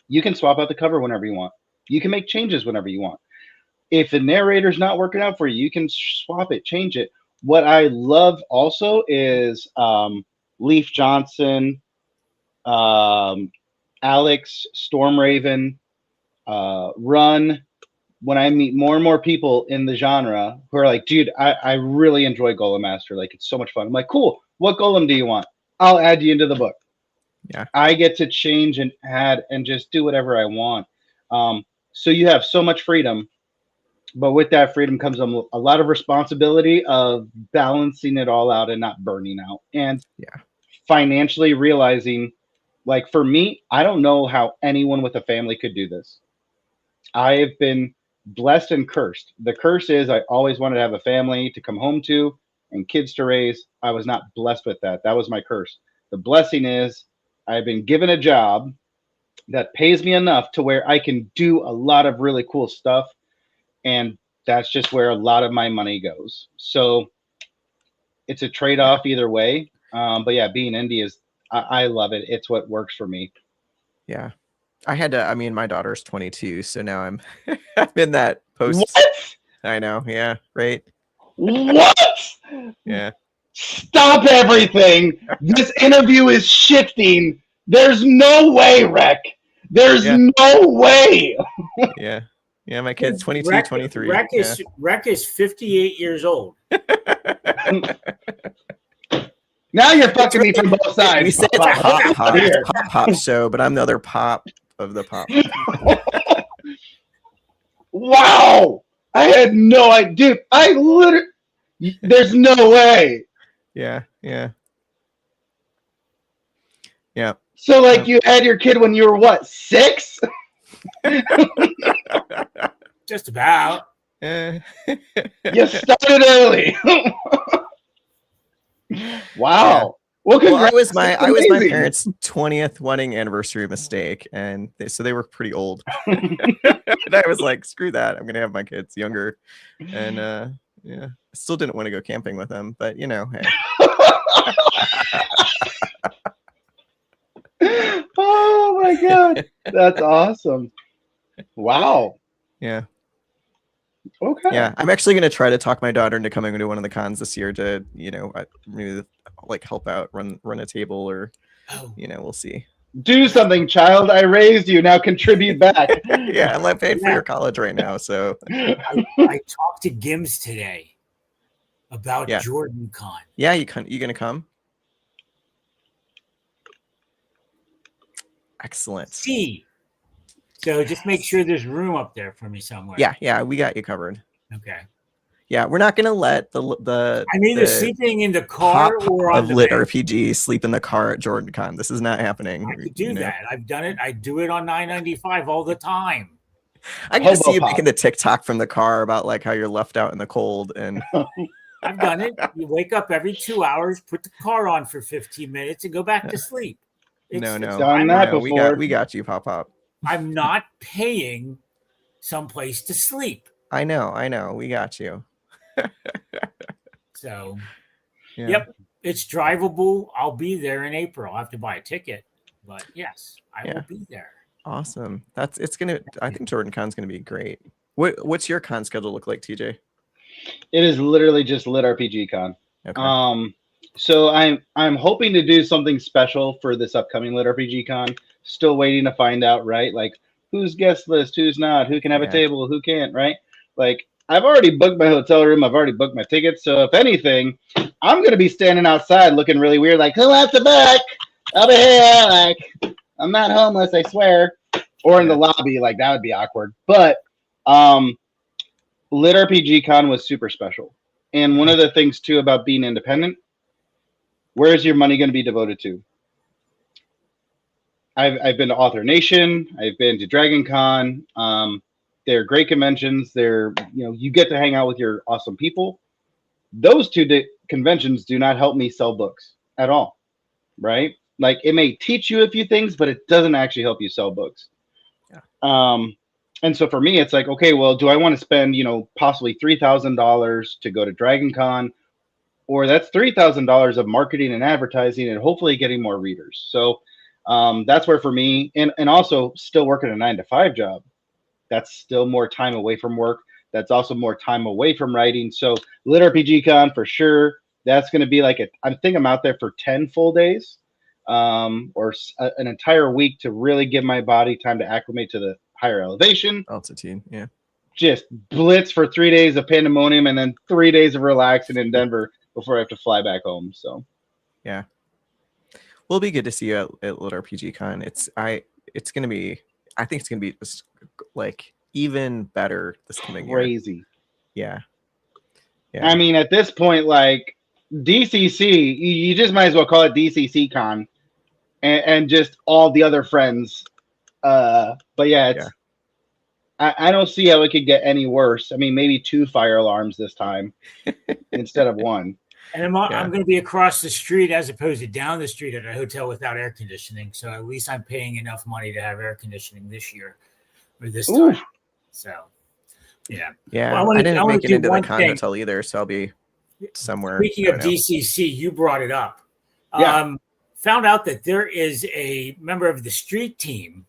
You can swap out the cover whenever you want. You can make changes whenever you want. If the narrator's not working out for you, you can swap it, change it. What I love also is Leaf Johnson, Alex, Stormraven, Run. When I meet more and more people in the genre who are like, dude, I really enjoy Golem Master. Like, it's so much fun. I'm like, cool. What golem do you want? I'll add you into the book. Yeah. I get to change and add and just do whatever I want. So you have so much freedom, but with that freedom comes a lot of responsibility of balancing it all out and not burning out. And financially realizing, like for me, I don't know how anyone with a family could do this. I have been blessed and cursed. The curse is I always wanted to have a family to come home to and kids to raise. I was not blessed with that. That was my curse. The blessing is I've been given a job that pays me enough to where I can do a lot of really cool stuff. And that's just where a lot of my money goes. So it's a trade-off either way. But yeah, being indie is, I love it. It's what works for me. Yeah. I had to, my daughter's 22, so now I'm in that post. What? I know. Yeah. Right. What? Yeah. Stop everything. This interview is shifting. There's no way, Reck. There's Yeah. no way. Yeah. Yeah. My kid's 22, Reck, 23. Reck Yeah. is 58 years old. Now you're fucking me from both sides. We said it's Pop-Pop. PopPop. Here. It's PopPop show, but I'm the other pop of the pop. Wow. I had no idea. Dude, I literally. There's no way. Yeah. Yeah. Yeah. So, like, you had your kid when you were what, 6? Just about. Eh. You started early. Wow. Well, Well, I congrats. was my Amazing. parents' 20th wedding anniversary mistake, and so they were pretty old. And I was like, screw that. I'm gonna have my kids younger. And yeah, I still didn't want to go camping with them, but you know, hey. Oh my god. That's awesome. Wow. Yeah. Okay. Yeah. I'm actually gonna try to talk my daughter into coming to one of the cons this year to, you know, maybe like help out, run a table, or you know, we'll see. Do something, child. I raised you. Now contribute back. Yeah, I'm paid for your college right now, so I talked to Gims today about Yeah. Jordan Con. yeah, you gonna come? Excellent. See. So just make sure there's room up there for me somewhere. Yeah, we got you covered. Okay. Yeah, we're not gonna let the I'm either the sleeping in the car pop or on of the Lit bed. RPG sleep in the car at Jordan Con. This is not happening. I could do you know. that. I've done it. I do it on 995 all the time. I can see you Hobo making the TikTok from the car about like how you're left out in the cold and I've done it. You wake up every 2 hours, put the car on for 15 minutes, and go back to sleep. no. done that no, before. we got you, PopPop. I'm not paying someplace to sleep. I know. We got you. So, Yeah. yep, it's drivable. I'll be there in April. I'll have to buy a ticket, but yes, I will be there. Awesome. I think Jordan Con's gonna be great. What's your con schedule look like, TJ? It is literally just Lit RPG Con. Okay. So I'm hoping to do something special for this upcoming Lit RPG Con. Still waiting to find out, right? Like who's guest list, who's not, who can have a table, who can't, right? Like I've already booked my hotel room, I've already booked my tickets. So if anything, I'm gonna be standing outside looking really weird, like who wants a book? Over here, like I'm not homeless, I swear. Or in the lobby, like that would be awkward. But Lit RPG Con was super special. And one of the things too about being independent, where's your money going to be devoted to? I've been to Author Nation, I've been to Dragon Con. They're great conventions. You get to hang out with your awesome people. Those two conventions do not help me sell books at all, right? Like it may teach you a few things, but it doesn't actually help you sell books. Yeah. And so for me, it's like, okay, well, do I want to spend, possibly $3,000 to go to Dragon Con, or that's $3,000 of marketing and advertising and hopefully getting more readers. So that's where for me, and also still working a 9-to-5 job, that's still more time away from work. That's also more time away from writing. So Lit RPG Con for sure. That's going to be like I think I'm out there for 10 full days, or an entire week to really give my body time to acclimate to the higher elevation. Altitude, yeah. Just blitz for 3 days of pandemonium and then 3 days of relaxing in Denver before I have to fly back home. So, yeah. Well, it'll be good to see you at Lit RPG Con. I think it's gonna be like even better this coming year. Crazy. Yeah. I mean, at this point, like DCC, you just might as well call it DCC Con, and just all the other friends. But yeah, I don't see how it could get any worse. I mean, maybe 2 fire alarms this time instead of 1. And I'm going to be across the street as opposed to down the street at a hotel without air conditioning. So at least I'm paying enough money to have air conditioning this year or this time. So, yeah. Yeah. Well, I didn't make it into the con hotel either, so I'll be somewhere. Speaking of DCC, you brought it up. Yeah. Found out that there is a member of the street team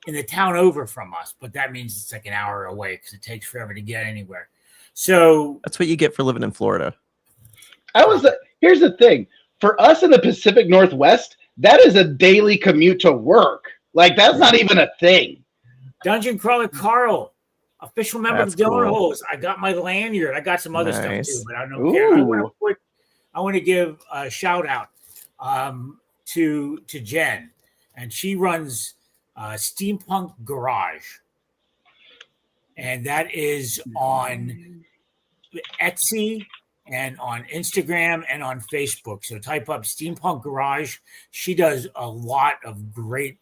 in the town over from us, but that means it's like an hour away because it takes forever to get anywhere. So That's what you get for living in Florida. Here's the thing. For us in the Pacific Northwest, that is a daily commute to work. Like, that's not even a thing. Dungeon Crawler Carl, official member That's of Donut cool. Holes. I got my lanyard. I got some other stuff Nice. too, but I don't care. Ooh. I want to give a shout out to Jen, and she runs Steampunk Garage, and that is on Etsy and on Instagram and on Facebook. So type up Steampunk Garage. She does a lot of great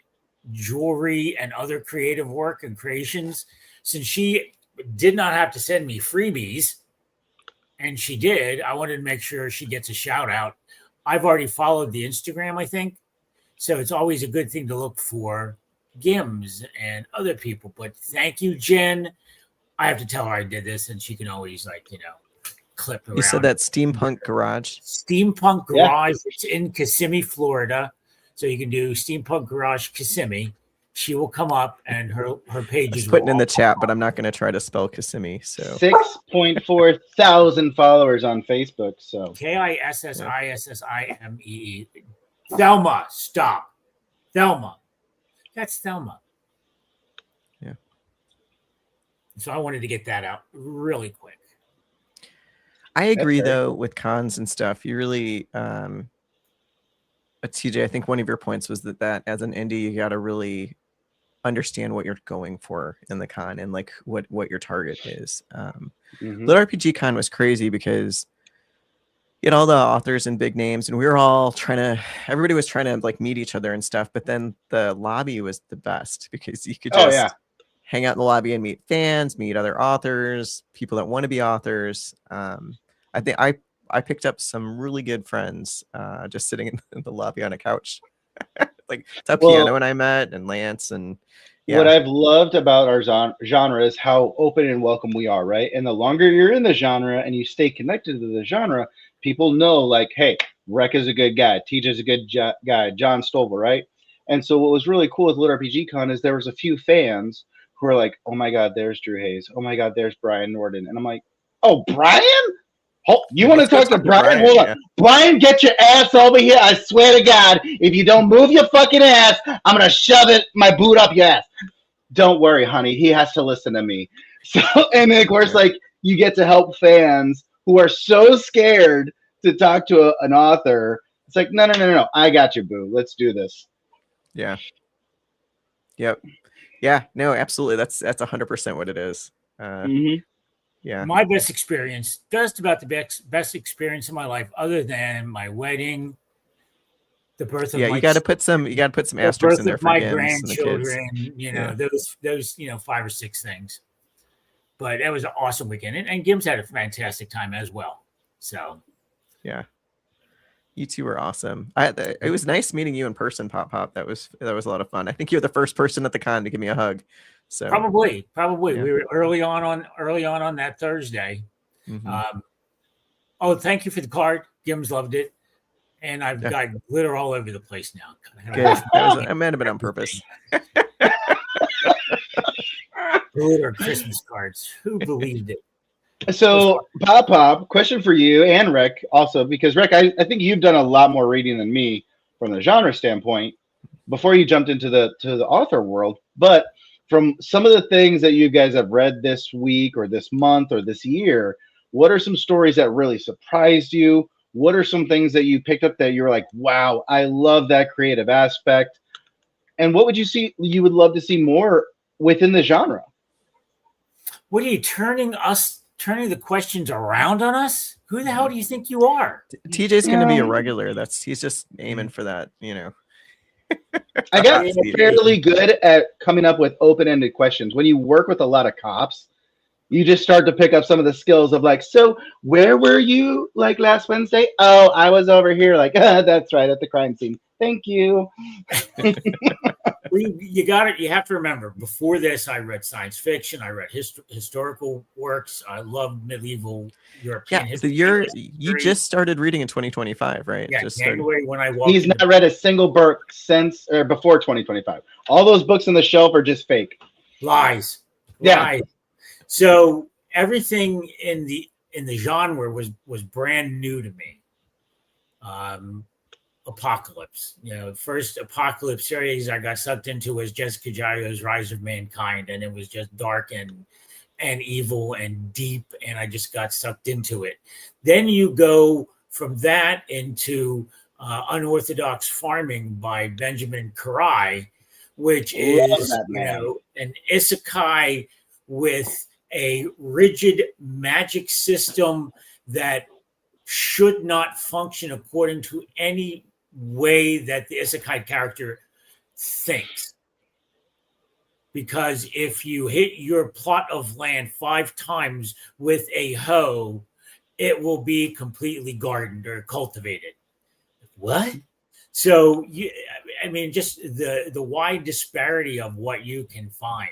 jewelry and other creative work and creations. Since she did not have to send me freebies, and she did, I wanted to make sure she gets a shout out. I've already followed the Instagram, I think. So it's always a good thing to look for Gims and other people. But thank you, Jen. I have to tell her I did this, and she can always, like, you know, clip around. You said that Steampunk Garage? Steampunk Garage. It's in Kissimmee, Florida. So you can do Steampunk Garage Kissimmee. She will come up, and her page is putting in the chat, but I'm not going to try to spell Kissimmee. So 6.4 thousand followers on Facebook. So KISSISSIMEE. Thelma, stop. Thelma. That's Thelma. Yeah. So I wanted to get that out really quick. I agree, That's though, with cons and stuff. You really, TJ, I think one of your points was that as an indie, you got to really understand what you're going for in the con and like what your target is. Lit RPG Con was crazy because you had all the authors and big names, and we were all everybody was trying to like meet each other and stuff. But then the lobby was the best because you could just hang out in the lobby and meet fans, meet other authors, people that want to be authors. I think I picked up some really good friends just sitting in the lobby on a couch. Like Piano and I met, and Lance, and what I've loved about our genre is how open and welcome we are, right? And the longer you're in the genre and you stay connected to the genre, people know, like, hey, Reck is a good guy, TJ's a good guy, John Stovall, right? And so what was really cool with Lit RPG Con is there was a few fans who were like, oh my God, there's Drew Hayes. Oh my God, there's Brian Norden. And I'm like, oh, Brian? You want to talk to Brian? Hold on. Brian, get your ass over here. I swear to God, if you don't move your fucking ass, I'm going to shove my boot up your ass. Don't worry, honey. He has to listen to me. So, and then, of course, like, you get to help fans who are so scared to talk to an author. It's like, no. I got you, boo. Let's do this. Yeah. Yep. Yeah. No, absolutely. That's 100% what it is. Yeah. My best experience, just about the best experience of my life, other than my wedding, the birth of you got to put some asterisks in there for my Gims grandchildren, and the kids. You know, those 5 or 6 things. But it was an awesome weekend, and Gims had a fantastic time as well. So, yeah, you two were awesome. It was nice meeting you in person, PopPop. That was a lot of fun. I think you're the first person at the con to give me a hug. So probably yeah. We were early on that Thursday. Thank you for the card. Gims loved it, and I've got glitter all over the place now. Good. I might have been on purpose. Glitter Christmas cards. Who believed it? So, PopPop, question for you and Reck also, because Reck, I think you've done a lot more reading than me from the genre standpoint before you jumped into the author world, but from some of the things that you guys have read this week or this month or this year, what are some stories that really surprised you? What are some things that you picked up that you're like, wow, I love that creative aspect? And what would you would love to see more within the genre? What are you turning the questions around on us? Who the hell do you think you are? TJ's going to be a regular. He's just aiming for that, you know. I got fairly good at coming up with open-ended questions. When you work with a lot of cops, you just start to pick up some of the skills of like, so where were you like last Wednesday? Oh, I was over here. Like, that's right, at the crime scene. Thank you. You have to remember, before this, I read science fiction. I read historical works. I love medieval European history. So you just started reading in 2025, right? Yeah, just January when I walked. He's not read a single book since or before 2025. All those books on the shelf are just fake. Lies. Yeah. Lies. So, everything in the genre was brand new to me. Apocalypse, first Apocalypse series I got sucked into was Jessica Giles' Rise of Mankind, and it was just dark and evil and deep, and I just got sucked into it. Then you go from that into Unorthodox Farming by Benjamin Karai, which is an isekai with a rigid magic system that should not function according to any way that the isekai character thinks. Because if you hit your plot of land 5 times with a hoe, it will be completely gardened or cultivated. What? So, just the wide disparity of what you can find.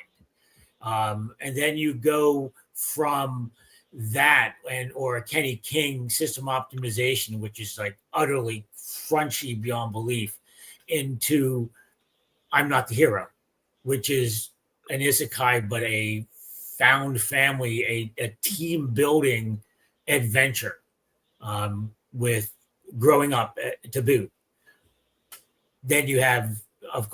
And then you go from that or Kenny King System Optimization, which is like utterly crunchy beyond belief, into I'm Not the Hero, which is an isekai, but a found family, a team building adventure with growing up to boot. Then you have,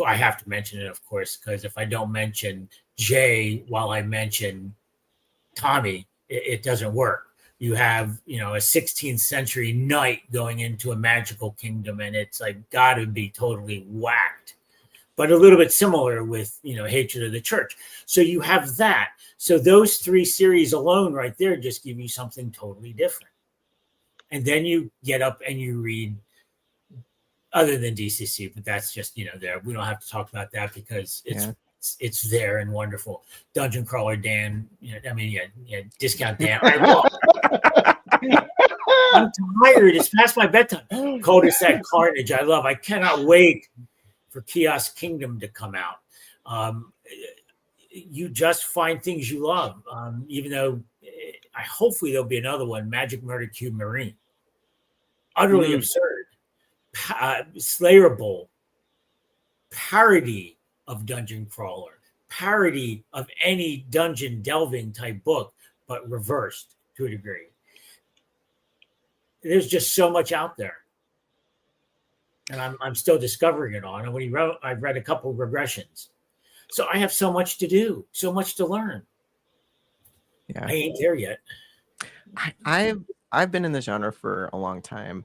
I have to mention it, of course, because if I don't mention Jay while I mention Tommy, it doesn't work. You have, a 16th century knight going into a magical kingdom, and it's like got to be totally whacked. But a little bit similar with, Hatred of the Church. So you have that. So those 3 series alone right there just give you something totally different. And then you get up and you read, other than DCC, but that's just, there. We don't have to talk about that because it's there and wonderful. Dungeon Crawler Dan, Discount Dan. I'm tired. It's past my bedtime. Cul-de-sac Carnage. I love. I cannot wait for Kiosk Kingdom to come out. You just find things you love, even though hopefully there'll be another one, Magic Murder Cube Marine. Utterly absurd. Slayer Bowl. Parody of Dungeon Crawler. Parody of any dungeon delving type book, but reversed to a degree. There's just so much out there. And I'm still discovering it on. And I've read a couple of regressions. So I have so much to do, so much to learn. Yeah. I ain't there yet. I've been in the genre for a long time.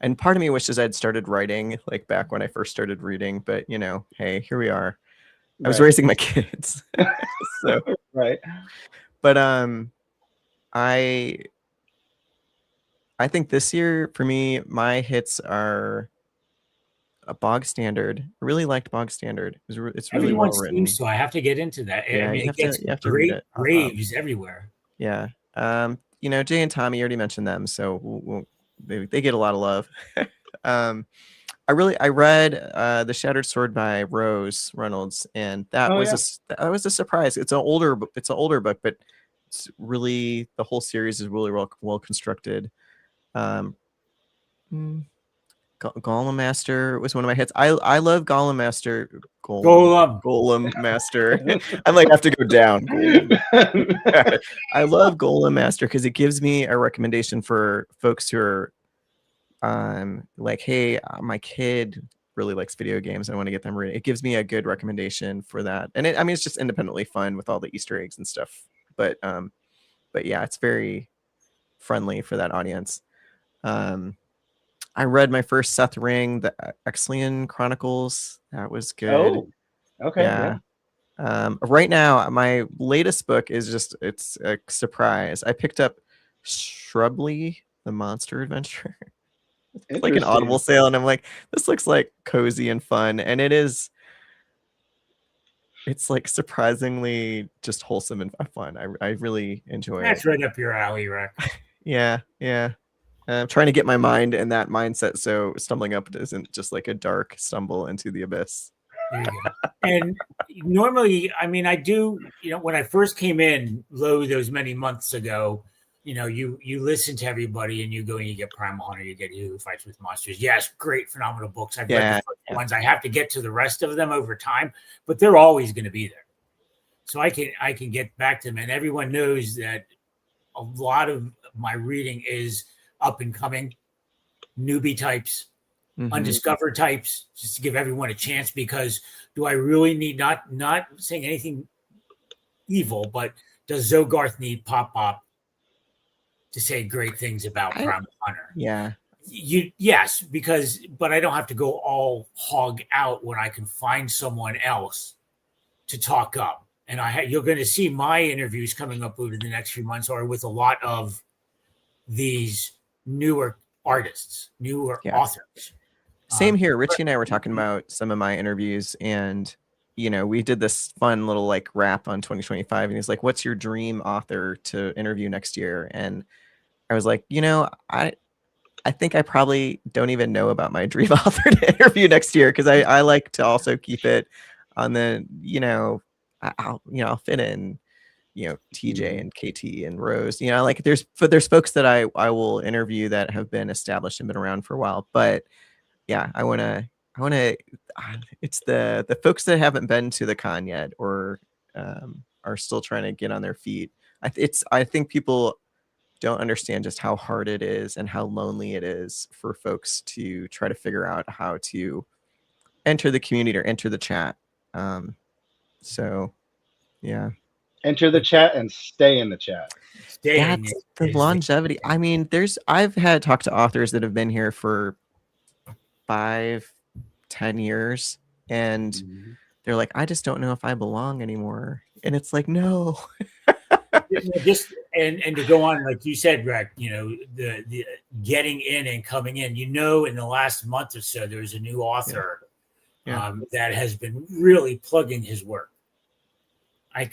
And part of me wishes I'd started writing like back when I first started reading, but hey, here we are. I was raising my kids. So right. But I think this year for me, my hits are a Bog Standard. I really liked Bog Standard. It's really Everyone well written. seems to. I have to get into that. Yeah, it gets great raves everywhere. Yeah. Jay and Tommy, you already mentioned them, so they get a lot of love. I read The Shattered Sword by Rose Reynolds, and that was a surprise. It's an older book, but it's really, the whole series is really well constructed. Golem Master was one of my hits. I love Golem Master. Golem Master. I might have to go down. I love Golem Master because it gives me a recommendation for folks who are like, hey, my kid really likes video games. I want to get them ready. It gives me a good recommendation for that. And it's just independently fun with all the Easter eggs and stuff. But yeah, it's very friendly for that audience. I read my first Seth Ring, the Exilian Chronicles. That was good. Oh, okay. Yeah. Right now, my latest book is it's a surprise. I picked up Shrubly, the Monster Adventure. It's like an Audible sale, and I'm like, this looks like cozy and fun, and it is. It's like surprisingly just wholesome and fun. I really enjoy it. That's right up your alley, Reck. Yeah. I'm trying to get my mind in that mindset, so stumbling up isn't just like a dark stumble into the abyss. There you go. And normally, I do, when I first came in, those many months ago, you listen to everybody and you go and you get Primal Hunter, you get Who Fights with Monsters. Yes, great, phenomenal books. I've read the first ones. I have to get to the rest of them over time, but they're always going to be there. so I can get back to them. And everyone knows that a lot of my reading is up and coming, newbie types, undiscovered types, just to give everyone a chance. Because do I really need, not saying anything evil, but does Zogarth need PopPop to say great things about Primal Hunter? Yeah. Yes, but I don't have to go all hog out when I can find someone else to talk up. And you're going to see my interviews coming up over the next few months are with a lot of these newer artists, newer authors. Same here. Richie and I were talking about some of my interviews, and we did this fun little like wrap on 2025, and he's like, "What's your dream author to interview next year?" And I was like, I think I probably don't even know about my dream author to interview next year, because I like to also keep it on the, I'll fit in, TJ and KT and Rose, like there's folks that I will interview that have been established and been around for a while. But yeah, I want to, it's the folks that haven't been to the con yet, or are still trying to get on their feet. I think people don't understand just how hard it is and how lonely it is for folks to try to figure out how to enter the community or enter the chat. So yeah. Enter the chat and stay in the chat. That's the longevity. I mean, I've had talked to authors that have been here for 5-10 years, and they're like, I just don't know if I belong anymore. And it's like, no. Just and to go on, like you said, Reck, the getting in and coming in. In the last month or so, there's a new author that has been really plugging his work,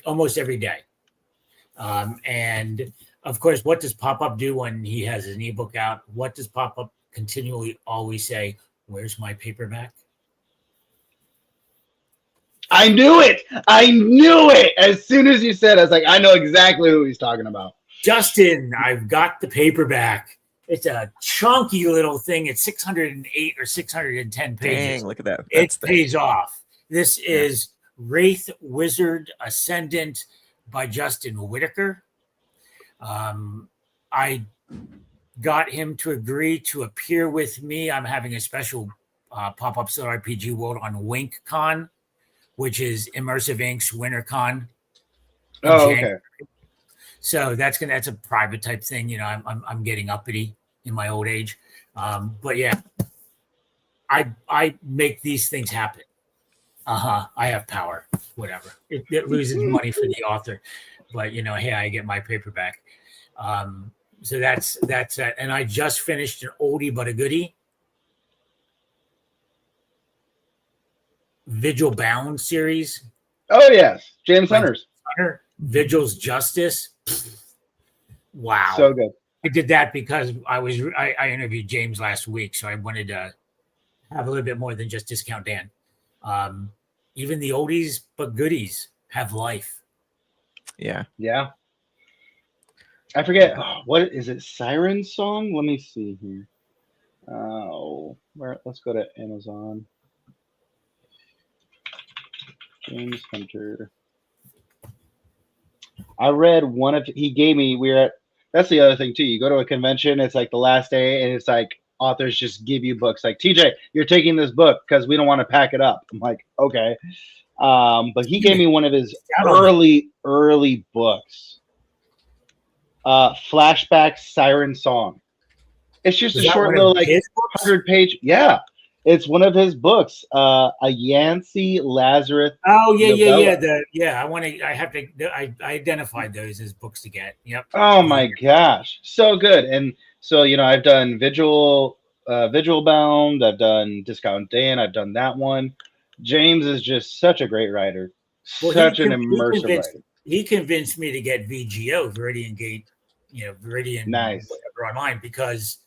almost every day. And of course, what does PopPop do when he has an ebook out? What does PopPop continually always say? Where's my paperback? I knew it. As soon as you said it, I was like, I know exactly who he's talking about. Justin, I've got the paperback. It's a chunky little thing. It's 608 or 610 pages. Dang, look at that. It pays off. This is Wraith Wizard Ascendant by Justin Whitaker. I got him to agree to appear with me. I'm having a special pop-up RPG World on WinkCon, which is Immersive Inc.'s WinterCon. Okay. So that's a private type thing. I'm getting uppity in my old age, but yeah, I make these things happen. I have power. Whatever. It loses money for the author, but hey, I get my paperback. So that's it. And I just finished an oldie but a goodie. Vigil Bound series. Oh yes, James Hunter's. Vigil's Justice. Wow, so good. I did that because I interviewed James last week, so I wanted to have a little bit more than just Discount Dan. Even the oldies but goodies have life. Yeah. I forget what is it. Siren Song. Let me see here. Let's go to Amazon. James Hunter. I read one of he gave me. That's the other thing too. You go to a convention, it's like the last day, and it's like authors just give you books. Like, TJ, you're taking this book because we don't want to pack it up. I'm like, okay. But he gave me one of his early books. Flashback Siren Song. It's just a short little 100-page. Yeah. It's one of his books, a Yancey Lazarus. Oh yeah. I identified those as books to get. Yep. Oh my gosh, so good. And so I've done Vigil Bound. I've done Discount Dan. I've done that one. James is just such a great writer. Such an immersive writer. He convinced me to get VGO, Viridian Gate, Viridian, nice, whatever online, because.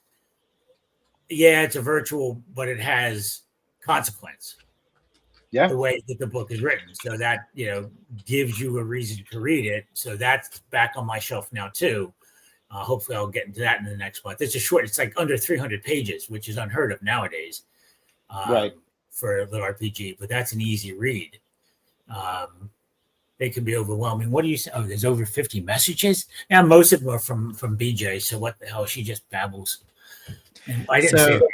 Yeah, it's a virtual, but it has consequence. Yeah. The way that the book is written. So that, gives you a reason to read it. So that's back on my shelf now too. Hopefully I'll get into that in the next month. It's like under 300 pages, which is unheard of nowadays. Right. For a little RPG, but that's an easy read. they can be overwhelming. What do you say? Oh, there's over 50 messages. Now most of them are from BJ. So what the hell? She just babbles. And I didn't say that.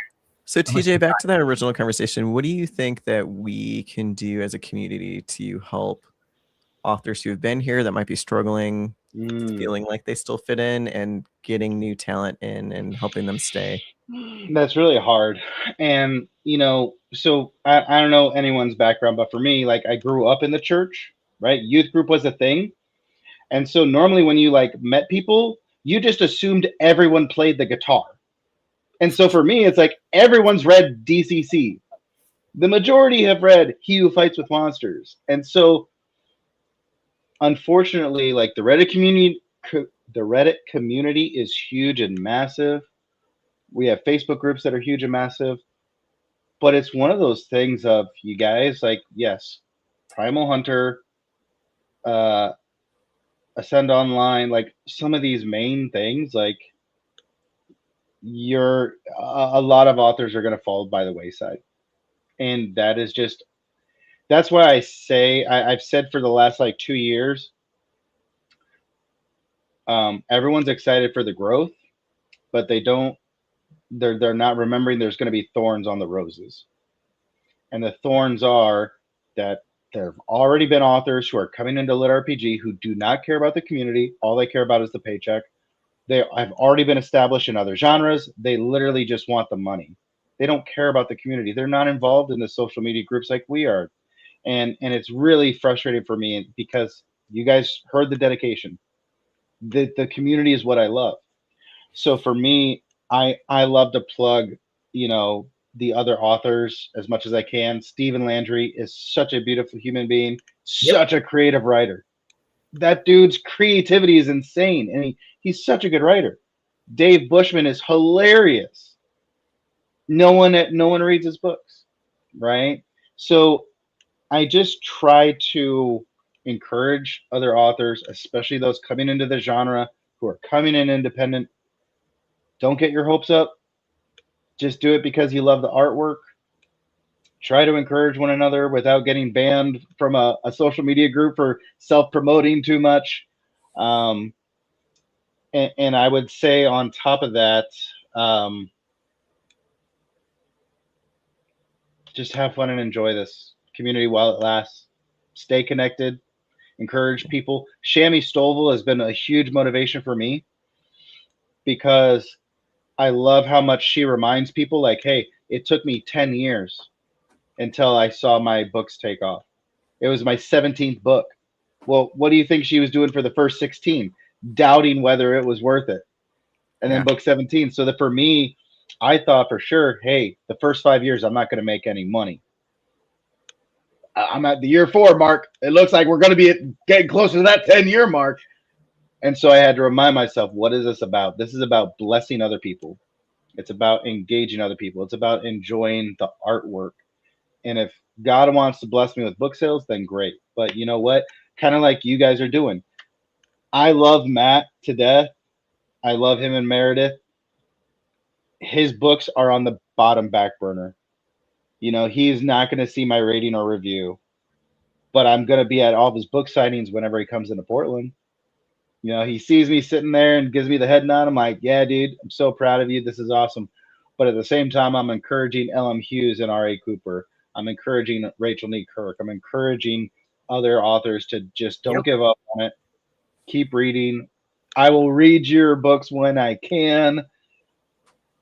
So TJ, back to that original conversation. What do you think that we can do as a community to help authors who have been here that might be struggling, feeling like they still fit in, and getting new talent in and helping them stay? That's really hard. And, so I don't know anyone's background, but for me, like I grew up in the church, right? Youth group was a thing. And so normally when you like met people, you just assumed everyone played the guitar. And so for me, it's like everyone's read DCC. The majority have read He Who Fights with Monsters. And so unfortunately, like the Reddit community is huge and massive. We have Facebook groups that are huge and massive. But it's one of those things of you guys, like, yes, Primal Hunter, Ascend Online, like some of these main things, like a lot of authors are going to fall by the wayside. And that is just, that's why I say, I've said for the last like 2 years, everyone's excited for the growth, but they're not remembering there's going to be thorns on the roses. And the thorns are that there have already been authors who are coming into Lit RPG who do not care about the community. All they care about is the paycheck. They have already been established in other genres. They literally just want the money. They don't care about the community. They're not involved in the social media groups like we are. And it's really frustrating for me because you guys heard the dedication. The community is what I love. So for me, I love to plug, the other authors as much as I can. Stephen Landry is such a beautiful human being, such a creative writer. That dude's creativity is insane, and he's such a good writer. Dave Bushman is hilarious. No one reads his books, right? So I just try to encourage other authors, especially those coming into the genre who are coming in independent. Don't get your hopes up. Just do it because you love the artwork. Try to encourage one another without getting banned from a social media group for self-promoting too much. And I would say on top of that, just have fun and enjoy this community while it lasts. Stay connected. Encourage people. Shammy Stovall has been a huge motivation for me because I love how much she reminds people like, hey, it took me 10 years until I saw my books take off. It was my 17th book. Well, what do you think she was doing for the first 16? Doubting whether it was worth it. And then book 17. So that for me, I thought for sure, hey, the first 5 years, I'm not going to make any money. I'm at the year 4 mark. It looks like we're going to be getting closer to that 10-year mark. And so I had to remind myself, what is this about? This is about blessing other people. It's about engaging other people. It's about enjoying the artwork. And if God wants to bless me with book sales, then great. But you know what? Kind of like you guys are doing. I love Matt to death. I love him and Meredith. His books are on the bottom back burner. He's not going to see my rating or review, but I'm going to be at all of his book signings whenever he comes into Portland. He sees me sitting there and gives me the head nod. I'm like, yeah, dude, I'm so proud of you. This is awesome. But at the same time, I'm encouraging L.M. Hughes and R.A. Cooper. I'm encouraging Rachel Nee Kirk. I'm encouraging other authors to just don't give up on it. Keep reading. I will read your books when I can.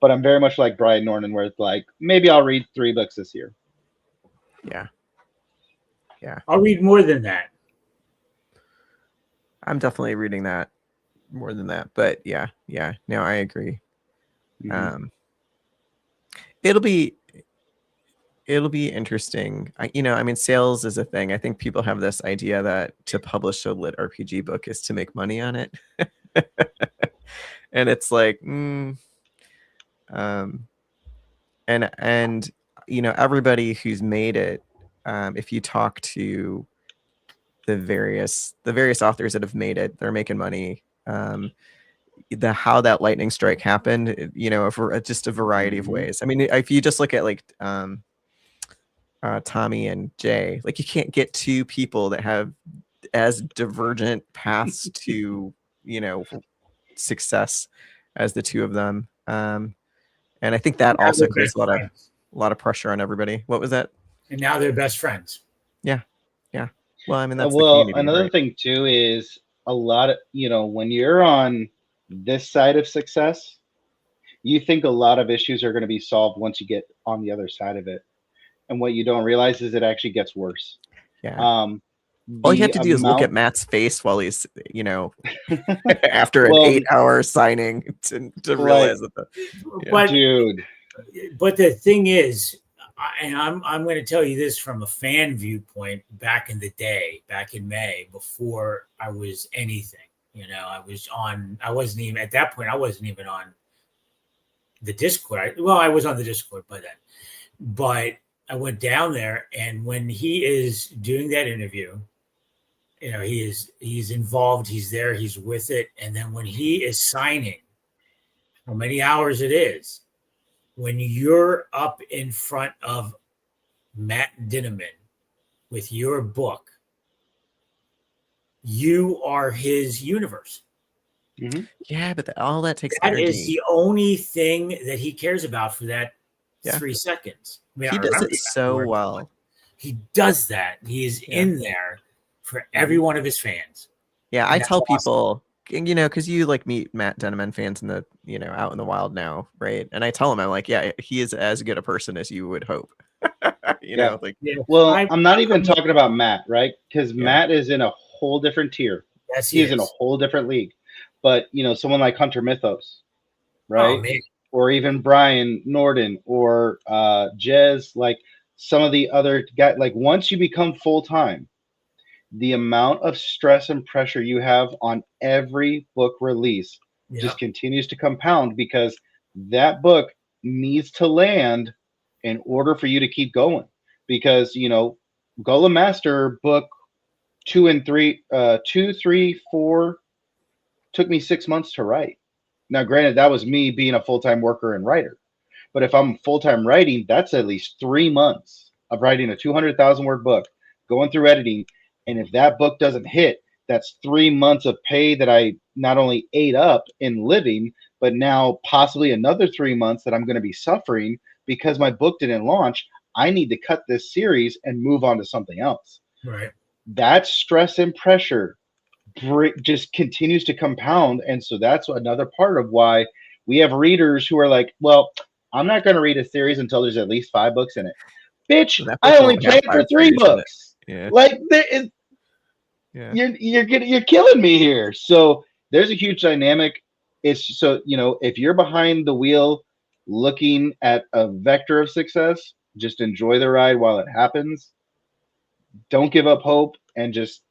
But I'm very much like Brian Norton, where it's like, maybe I'll read 3 books this year. Yeah. I'll read more than that. I'm definitely reading that more than that. But yeah. No, I agree. Mm-hmm. It'll be interesting. Sales is a thing. I think people have this idea that to publish a lit RPG book is to make money on it. And it's like, and everybody who's made it, if you talk to the various authors that have made it, they're making money. How that lightning strike happened, for just a variety of ways. I mean, if you just look at like Tommy and Jay, like you can't get 2 people that have as divergent paths to, success as the two of them. And I think that Now also they're creates best friends. a lot of pressure on everybody. What was that? And now they're best friends. Yeah. Well, I mean, that's the Well, community, another right? thing too is a lot of, when you're on this side of success, you think a lot of issues are going to be solved once you get on the other side of it. And what you don't realize is it actually gets worse. Yeah. All you have The to do is look at amount, Matt's face while he's, after an well, 8-hour signing to like, realize that But dude, but the thing is, and I'm going to tell you this from a fan viewpoint. Back in the day, back in May, before I was anything, I wasn't even at that point. I wasn't even on the Discord. I was on the Discord by then, but I went down there, and when he is doing that interview, he's involved, he's there, he's with it, and then when he is signing, how many hours it is, when you're up in front of Matt Dinneman with your book, you are his universe. yeah, but all that takes That energy. is the only thing that he cares about for that 3 seconds. He does it so well. He does that. He is in there for every one of his fans. Yeah, And I that's tell awesome. people, because you meet Matt Dinneman fans in the, out in the wild now, right? And I tell him, I'm like, yeah, he is as good a person as you would hope. Well, I'm not even talking about Matt, right? Because Matt is in a whole different tier. Yes, he is in a whole different league. But someone like Hunter Mythos, right? Oh, or even Brian Norden or Jez, like some of the other guys. Like once you become full time, the amount of stress and pressure you have on every book release just continues to compound, because that book needs to land in order for you to keep going. Because Golem Master book 2 and 3, 2, 3, 4 took me 6 months to write. Now, granted, that was me being a full-time worker and writer. But if I'm full-time writing, that's at least 3 months of writing a 200,000 word book, going through editing. And if that book doesn't hit, that's 3 months of pay that I not only ate up in living, but now possibly another 3 months that I'm going to be suffering because my book didn't launch. I need to cut this series and move on to something else. Right. That stress and pressure just continues to compound. And so that's another part of why we have readers who are like, well, I'm not going to read a series until there's at least 5 books in it. Bitch, I only paid for 3 books. Like, you're killing me here. So there's a huge dynamic. It's so, if you're behind the wheel looking at a vector of success, just enjoy the ride while it happens. Don't give up hope, and just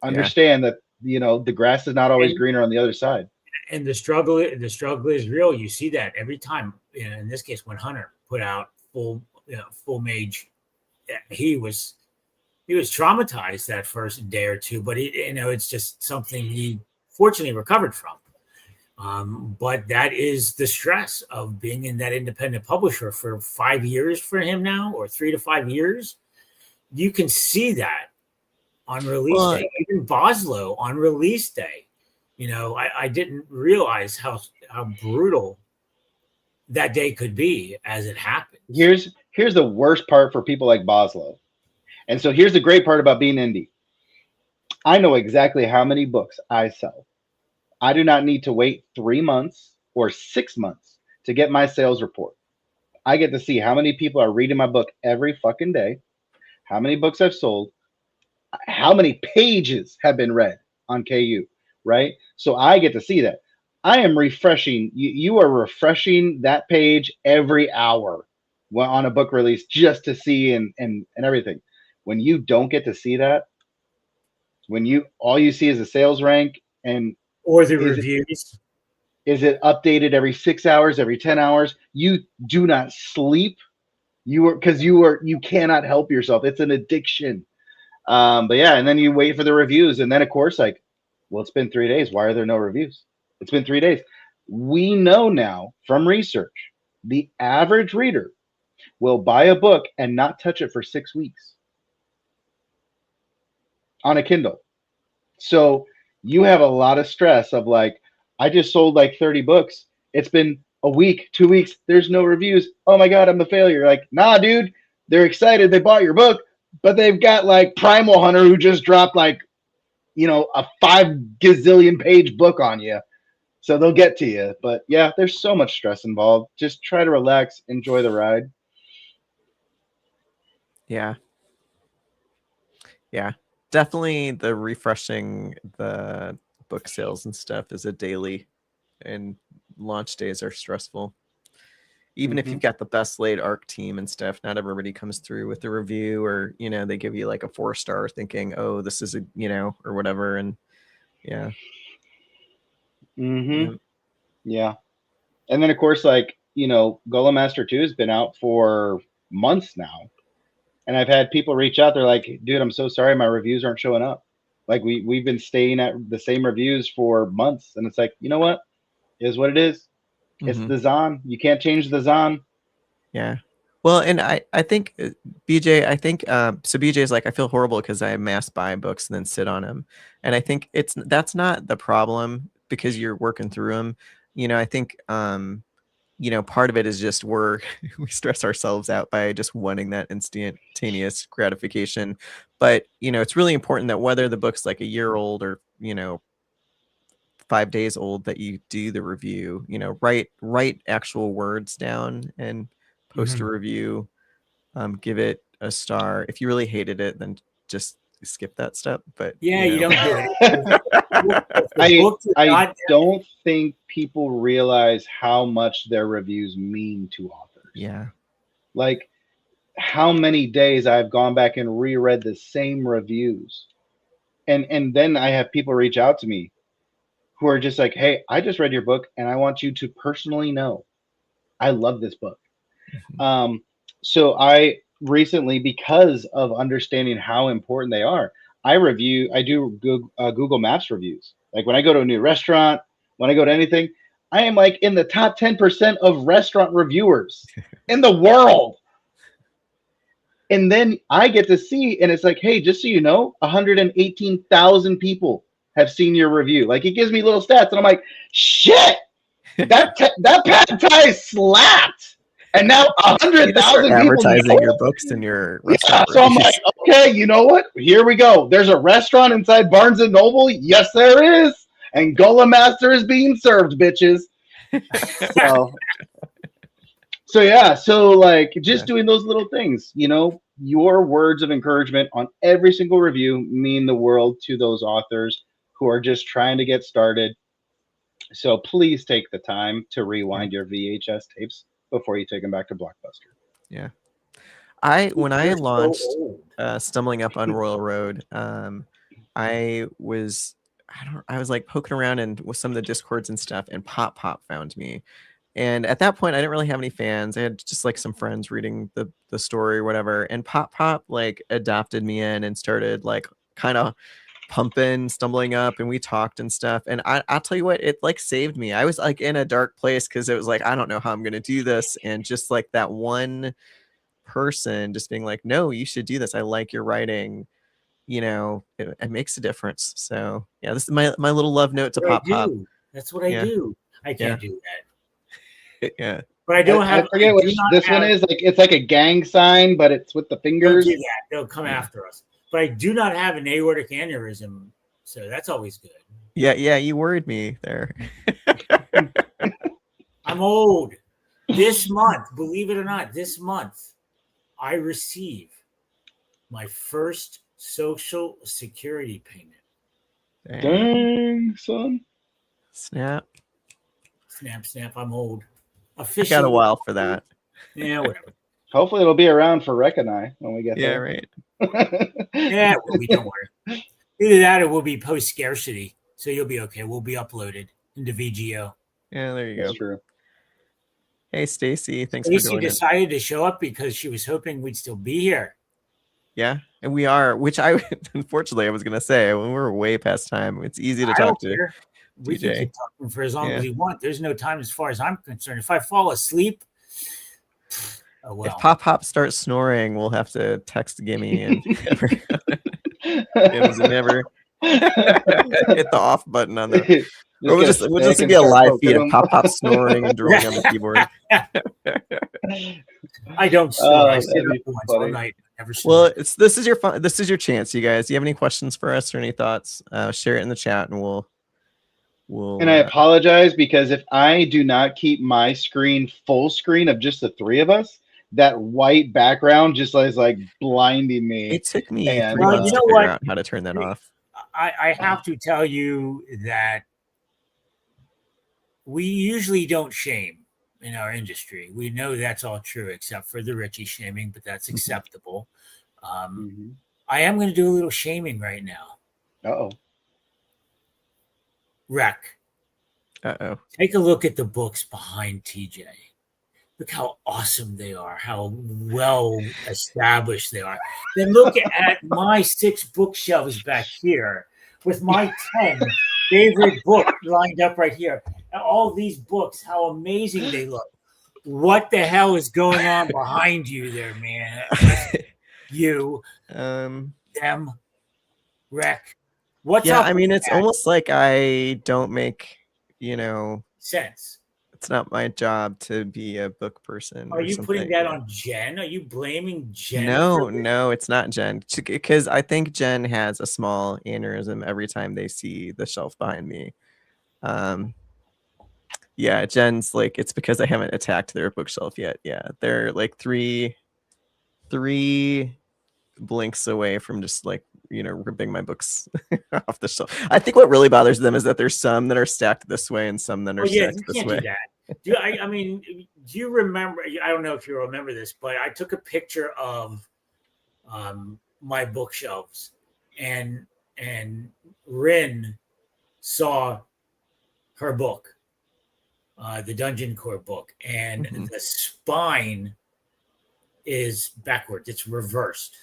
understand that the grass is not always greener on the other side. And the struggle is real. You see that every time. In this case, when Hunter put out full mage, he was traumatized that first day or two, but it's just something he fortunately recovered from. But that is the stress of being in that independent publisher for 5 years for him now, or 3 to 5 years. You can see that on release day. Even Boslow on release day. I didn't realize how brutal that day could be as it happened. Here's the worst part for people like Boslow. And so here's the great part about being indie. I know exactly how many books I sell. I do not need to wait 3 months or 6 months to get my sales report. I get to see how many people are reading my book every fucking day, how many books I've sold, how many pages have been read on KU, right? So I get to see that. I am refreshing. You are refreshing that page every hour on a book release just to see and everything. When you don't get to see that, when all you see is a sales rank or the reviews. Is it updated every 6 hours, every 10 hours? You do not sleep. You cannot help yourself. It's an addiction. But yeah, and then you wait for the reviews, and then of course, like, well, it's been 3 days. Why are there no reviews? It's been 3 days. We know now from research, the average reader will buy a book and not touch it for 6 weeks. on a Kindle. So you have a lot of stress of like, I just sold like 30 books. It's been a week, 2 weeks. There's no reviews. Oh my God, I'm a failure. Like, nah, dude, they're excited. They bought your book, but they've got like Primal Hunter who just dropped like, a 5 gazillion page book on you. So they'll get to you. But yeah, there's so much stress involved. Just try to relax, enjoy the ride. Yeah. Yeah. Definitely the refreshing the book sales and stuff is a daily, and launch days are stressful. Even if you've got the best laid arc team and stuff, not everybody comes through with a review, or they give you like a 4-star thinking, oh, this is or whatever. And yeah. Yeah. And then of course, like, Golem Master 2 has been out for months now. And I've had people reach out. They're like, dude, I'm so sorry. My reviews aren't showing up. Like we've been staying at the same reviews for months. And it's like, you know what? It is what it is. It's the Zon. You can't change the Zon. Yeah. Well, and I think BJ, so BJ is like, I feel horrible because I mass buy books and then sit on them. And I think that's not the problem because you're working through them. I think, part of it is just we stress ourselves out by just wanting that instantaneous gratification. But, it's really important that whether the book's like a year old or, 5 days old, that you do the review, write actual words down and post a review, give it a star. If you really hated it, then just skip that step. But yeah, you don't do it. I don't think people realize how much their reviews mean to authors. Yeah. Like how many days I've gone back and reread the same reviews. And then I have people reach out to me who are just like, hey, I just read your book and I want you to personally know I love this book. So I recently, because of understanding how important they are, I do Google Maps reviews. Like when I go to a new restaurant, when I go to anything, I am like in the top 10% of restaurant reviewers in the world. And then I get to see, and it's like, hey, just so you know, 118,000 people have seen your review. Like it gives me little stats, and I'm like, shit, that pad thai slapped. And now 100,000 people advertising your books in your restaurant. So I'm like, okay, you know what? Here we go. There's a restaurant inside Barnes and Noble. Yes, there is. And Golem Master is being served, bitches. So yeah, so like just doing those little things, your words of encouragement on every single review mean the world to those authors who are just trying to get started. So please take the time to rewind your VHS tapes before you take them back to Blockbuster. Yeah. When I launched Stumbling Up on Royal Road, I was like poking around and with some of the Discords and stuff, and PopPop found me. And at that point, I didn't really have any fans. I had just like some friends reading the story or whatever. And PopPop like adopted me in and started like kind of pumping Stumbling Up, and we talked and stuff. And I'll tell you what, it like saved me. I was like in a dark place because it was like, I don't know how I'm going to do this. And just like that one person just being like, no, you should do this. I like your writing. It makes a difference. So yeah, this is my little love note to PopPop. That's what I do. I can't do that. Yeah. But I don't have. I forget what this one is. Like it's like a gang sign, but it's with the fingers. Don't do that. They'll come after us. But I do not have an aortic aneurysm, so that's always good. Yeah, you worried me there. I'm old. This month, believe it or not, I receive my first Social Security payment. Dang, son. Snap. I'm old. Officially. I got a while for that. Yeah, whatever. Hopefully it'll be around for Reck and I when we get there. Right. Yeah, don't worry. Either that or we'll be post scarcity. So you'll be okay. We'll be uploaded into VGO. Yeah, there you go. That's true. Hey, Stacy. Thanks for joining. Stacy decided to show up because she was hoping we'd still be here. Yeah, and we are, which unfortunately I was going to say, when we're way past time, it's easy to talk to. We can keep talking for as long as we want. There's no time as far as I'm concerned. If I fall asleep, oh well. If PopPop starts snoring, we'll have to text Gimme. And Tim's never hit the off button on that. Or we'll just stick be and a start live poking feed of him. PopPop snoring and drawing on the keyboard. I don't snore. I that'd sit be up once all funny. night. Never snore. Well, this is your chance, you guys. Do you have any questions for us or any thoughts? Share it in the chat, and we'll. And I apologize because if I do not keep my screen full screen of just the three of us, that white background just is like blinding me. It took me And, 3 months you to know figure what? out how to turn that off. I have to tell you that we usually don't shame in our industry. We know that's all true, except for the Richie shaming, but that's acceptable. I am going to do a little shaming right now. Uh-oh. Reck, Uh-oh. take a look at the books behind TJ. Look how awesome they are, how well established they are. Then look at my 6 bookshelves back here with my 10 favorite books lined up right here. And all these books, how amazing they look. What the hell is going on behind you there, man? You, them, Reck. What's up? I mean, it's that? almost like I don't make, sense. It's not my job to be a book person. Are you putting that on Jen? Are you blaming Jen? No, it's not Jen. Because I think Jen has a small aneurysm every time they see the shelf behind me. Yeah, Jen's like, it's because I haven't attacked their bookshelf yet. Yeah, they're like three blinks away from just like, ripping my books off the shelf. I think what really bothers them is that there's some that are stacked this way and some that are stacked this way. Do I mean, do you remember? I don't know if you remember this, but I took a picture of my bookshelves, and Rin saw her book, the Dungeon Core book, and the spine is backwards. It's reversed.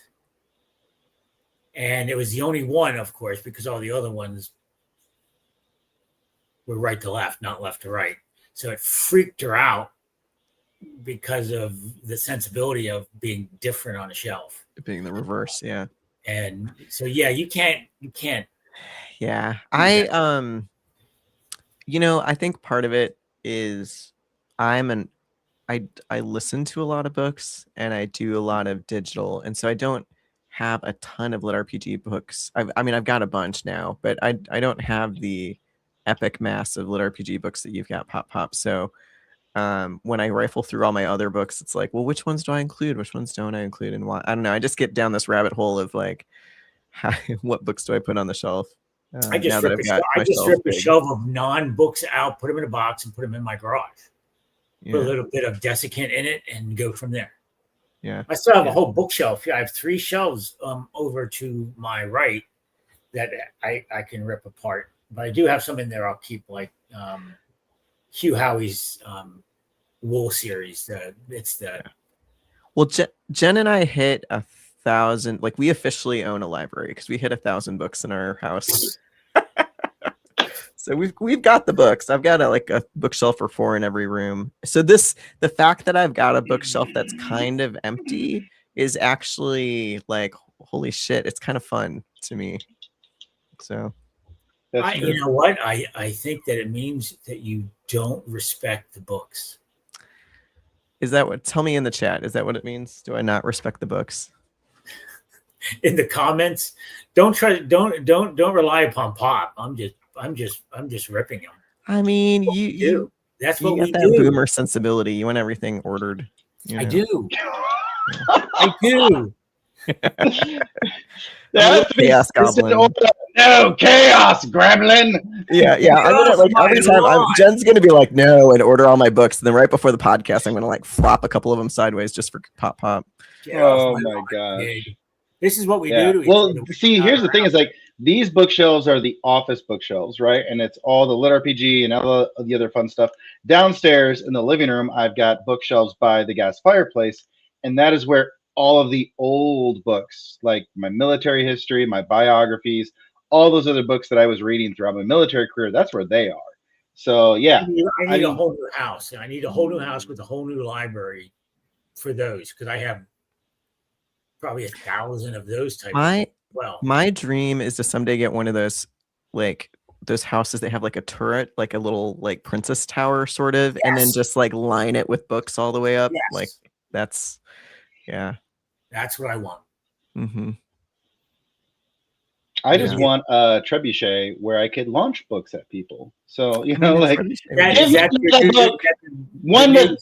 And it was the only one, of course, because all the other ones were right to left, not left to right. So it freaked her out because of the sensibility of being different on a shelf. Being the reverse, yeah. And so, yeah, you can't. Yeah. I think part of it is I listen to a lot of books and I do a lot of digital. And so I don't have a ton of lit RPG books. I've got a bunch now, but I don't have the epic mass of lit RPG books that you've got, PopPop. So when I rifle through all my other books, it's like, well, which ones do I include? Which ones don't I include? And why? I don't know. I just get down this rabbit hole of like, what books do I put on the shelf? I just rip a shelf of non-books out, put them in a box, and put them in my garage. Yeah. Put a little bit of desiccant in it and go from there. Yeah. I still have a whole bookshelf. Yeah, I have 3 shelves over to my right that I can rip apart. But I do have some in there I'll keep, like Hugh Howey's Wool series. Well, Jen and I hit 1,000. Like, we officially own a library because we hit 1,000 books in our house. So we've got the books. I've got a bookshelf or 4 in every room. So the fact that I've got a bookshelf that's kind of empty is actually like, holy shit, it's kind of fun to me. So you know what? I think that it means that you don't respect the books. Is that what? Tell me in the chat. Is that what it means? Do I not respect the books? In the comments, don't rely upon Pop. I'm just ripping them. I mean, you that's what you we got do. That boomer sensibility. You want everything ordered. I do. I do. Chaos Goblin. No, Chaos Gremlin. Yeah. I'm gonna every time Jen's gonna be like, no, and order all my books. And then right before the podcast, I'm gonna flop a couple of them sideways just for PopPop. Oh my gosh. This is what we do. Well, see, here's the thing: is like these bookshelves are the office bookshelves, right? And it's all the lit RPG and all the other fun stuff. Downstairs in the living room, I've got bookshelves by the gas fireplace, and that is where all of the old books, like my military history, my biographies, all those other books that I was reading throughout my military career, that's where they are. So yeah, I need a whole new house. I need a whole new house with a whole new library for those, because I have probably 1,000 of those types. well. My dream is to someday get one of those houses that have like a turret, like a little like princess tower sort of, and then Yes. just like line it with books all the way up. Yes. Like that's That's what I want. Mm-hmm. I just want a trebuchet where I could launch books at people. So like one the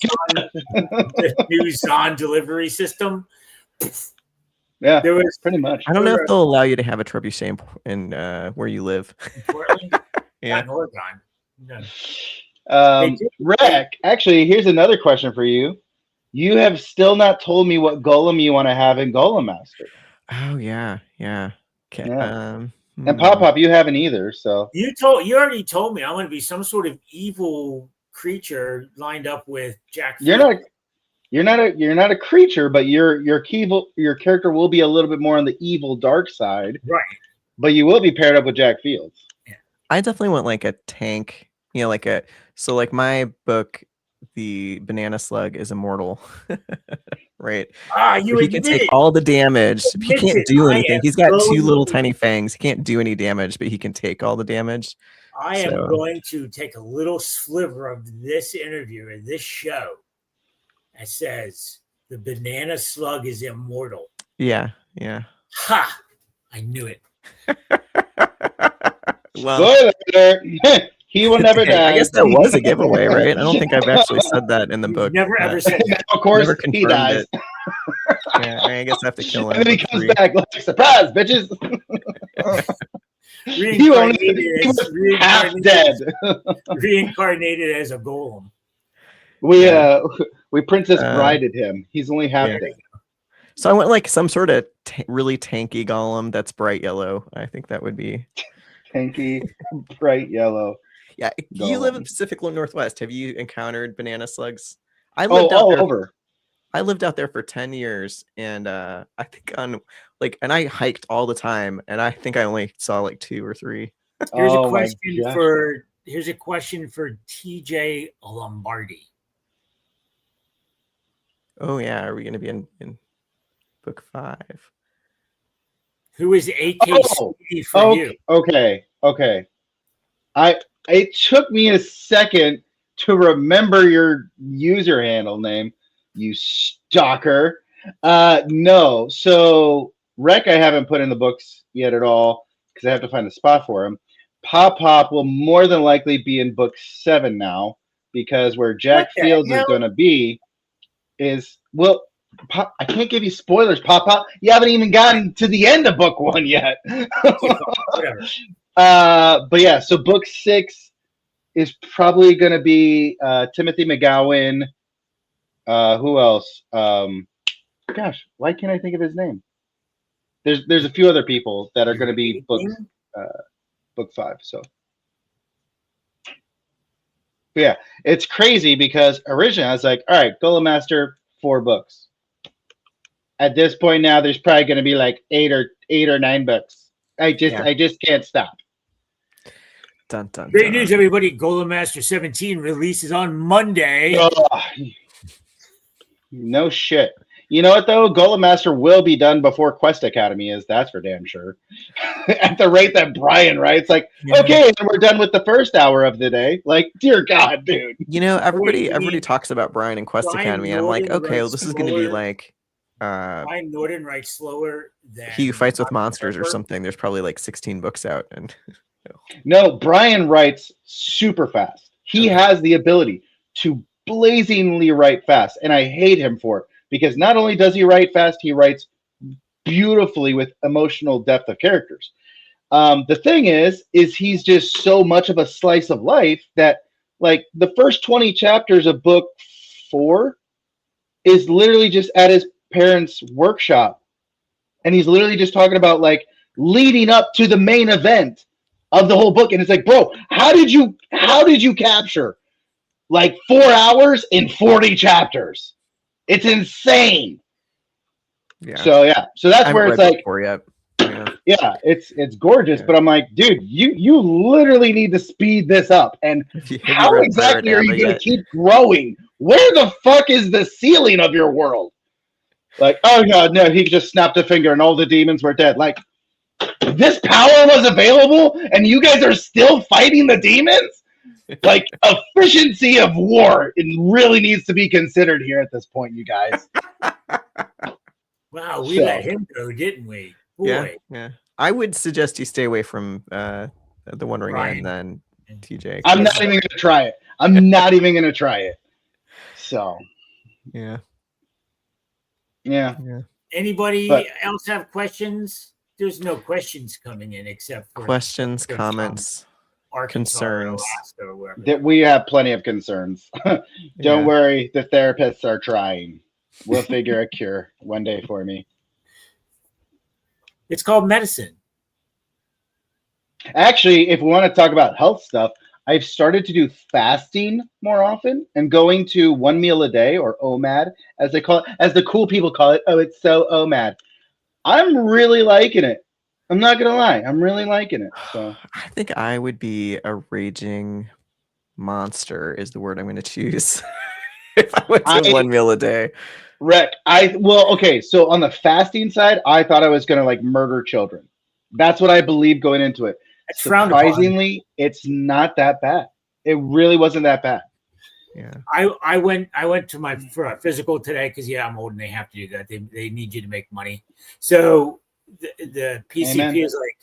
new Zon delivery system. Yeah, there was pretty much. I don't know if they'll allow you to have a trebuchet in where you live. In Portland? Yeah. Not in Oregon. No. Reck, actually, here's another question for you. You have still not told me what golem you want to have in Golem Master. Oh yeah. Okay. Yeah. And PopPop, you haven't either. So you already told me I want to be some sort of evil creature lined up with Jack. You're not a creature, but your character will be a little bit more on the evil dark side, right? But you will be paired up with Jack Fields. Yeah. I definitely want like a tank. Like my book, the Banana Slug is immortal, right? He can take all the damage. He can't do anything. He's got two little tiny fangs. He can't do any damage, but he can take all the damage. I am going to take a little sliver of this interview and this show that says the Banana Slug is immortal. Yeah. Ha! I knew it. Well, he will never die. I guess that was a giveaway, right? I don't think I've actually said that in the book. Never ever said that. Of course, he dies. Yeah, I guess I have to kill him. And then he comes back like, surprise, bitches. Half dead. Reincarnated as a golem. We Princess Brided him. He's only half dead. So I want like some sort of really tanky golem that's bright yellow. I think that would be tanky, bright yellow. Yeah, you live in Pacific Northwest. Have you encountered banana slugs? I lived over. I lived out there for 10 years, and I think and I hiked all the time, and I think I only saw like 2 or 3. Here's a question for TJ Lombardi. Oh yeah, are we going to be in book 5? Who is AKC for you? Okay. It took me a second to remember your user handle name, you stalker. No. So Reck I haven't put in the books yet at all because I have to find a spot for him. PopPop will more than likely be in book 7 now because where Jack Fields is going to be is, well, I can't give you spoilers, PopPop. You haven't even gotten to the end of book 1 yet. Whatever. But yeah, so book 6 is probably going to be Timothy McGowan. Who else? Gosh, why can't I think of his name? There's a few other people that are going to be book 5. So but yeah, it's crazy because originally I was like, all right, Golem Master, 4 books. At this point now, there's probably going to be like 8 or 9 books. I just can't stop. Dun, dun, Great news, everybody! Golem Master 17 releases on Monday. No shit. You know what though? Golem Master will be done before Quest Academy is. That's for damn sure. At the rate that Brian writes, like, okay, and we're done with the first hour of the day. Like, dear God, dude. You know, everybody talks about Brian and Quest Academy, and I'm like, okay, well, this is going to be like. Brian Norton writes slower than He Who Fights with Monsters or something. There's probably like 16 books out, and no, Brian writes super fast. He has the ability to blazingly write fast, and I hate him for it because not only does he write fast, he writes beautifully with emotional depth of characters. The thing is he's just so much of a slice of life that like the first 20 chapters of book 4 is literally just at his parents' workshop, and he's literally just talking about like leading up to the main event of the whole book. And it's like, bro, how did you capture like 4 hours in 40 chapters? It's insane. Yeah. So that's where it's like, yeah, it's gorgeous. But I'm like, dude, you literally need to speed this up. And how exactly are you going to keep growing? Where the fuck is the ceiling of your world? Like, oh god, no, he just snapped a finger and all the demons were dead. Like, This power was available, and you guys are still fighting the demons? Like, efficiency of war, it really needs to be considered here at this point, you guys. Wow, we let him go, didn't we? Boy. Yeah. I would suggest you stay away from the One Ring Ryan. and then TJ. I'm not even going to try it. I'm not even going to try it. So, Yeah. Anybody else have questions? There's no questions coming in except for questions, comments, concerns. Or wherever. That we have plenty of concerns. Don't worry, the therapists are trying. We'll figure a cure one day for me. It's called medicine. Actually, if we want to talk about health stuff, I've started to do fasting more often and going to 1 meal a day, or OMAD, as they call it, as the cool people call it. Oh, it's so OMAD. I'm really liking it. I'm not going to lie. I'm really liking it. So I think I would be a raging monster is the word I'm going to choose. If I went to 1 meal a day. Reck, okay, so on the fasting side, I thought I was going to like murder children. That's what I believed going into it. Surprisingly, it's not that bad. It really wasn't that bad. Yeah. I went for a physical today because I'm old and they have to do that. They need you to make money. So the PCP is like,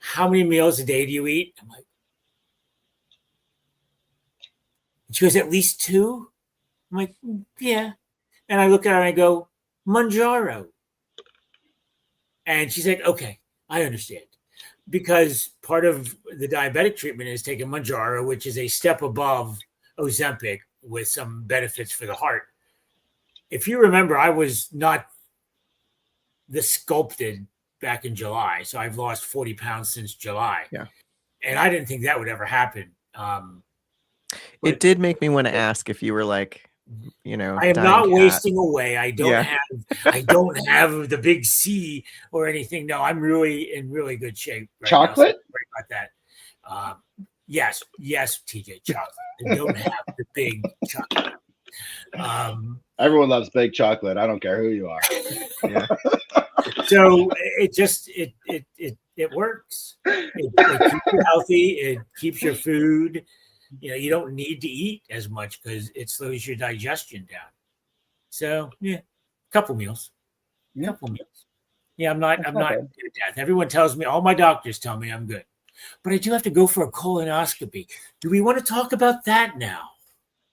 how many meals a day do you eat? I'm like, she goes, at least 2? I'm like, yeah. And I look at her and I go, Manjaro. And she's like, okay, I understand. Because part of the diabetic treatment is taking Manjaro, which is a step above Ozempic with some benefits for the heart. If you remember, I was not this sculpted back in July. So I've lost 40 pounds since July. Yeah. And I didn't think that would ever happen. It did make me want to ask if you were like, I am not wasting away. I don't have the big C or anything. No, I'm really in really good shape. Right chocolate? Now, so sorry about that. Yes, TJ, chocolate. I don't have the big chocolate. Everyone loves big chocolate. I don't care who you are. Yeah. So it works. It keeps you healthy. It keeps your food. You don't need to eat as much because it slows your digestion down. So a couple meals. Yeah, I'm not to death. Everyone tells me, all my doctors tell me I'm good. But I do have to go for a colonoscopy. Do we want to talk about that now?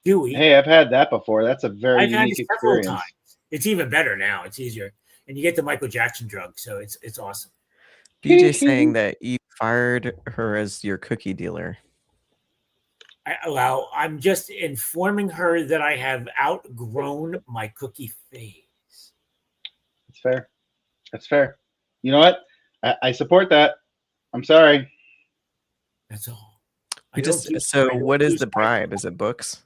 Do we? Hey, I've had that before. That's a very unique experience. Times. It's even better now. It's easier. And you get the Michael Jackson drug, so it's awesome. BJ saying that you fired her as your cookie dealer. I'm just informing her that I have outgrown my cookie phase. That's fair. You know what? I support that. I'm sorry. That's all. What is the bribe? Is it books?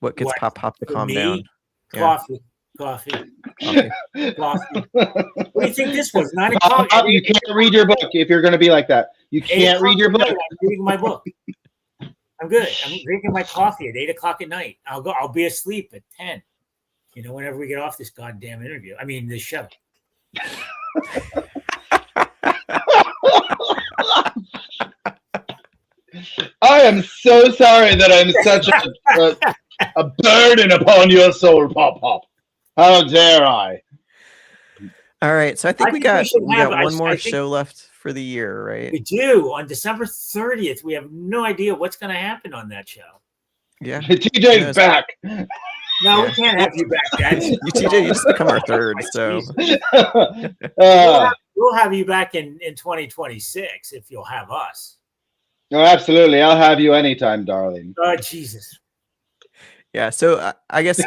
What gets PopPop to calm down? Coffee. What do you think this was? 9 o'clock. You can't read your book if you're going to be like that. You can't read your book. I'm reading my book. I'm good. I'm drinking my coffee at 8 o'clock at night. I'll be asleep at 10. Whenever we get off this goddamn interview. I mean, this show. I am so sorry that I'm such a burden upon your soul, PopPop. How dare I? All right, so I think we got one more show left for the year, right? We do. On December 30th, we have no idea what's going to happen on that show. Yeah. TJ's back. No, we can't have you back, Dad. TJ, you just become our third, so. We'll have you back in 2026 if you'll have us. No, absolutely. I'll have you anytime, darling. Oh, Jesus. Yeah, so I guess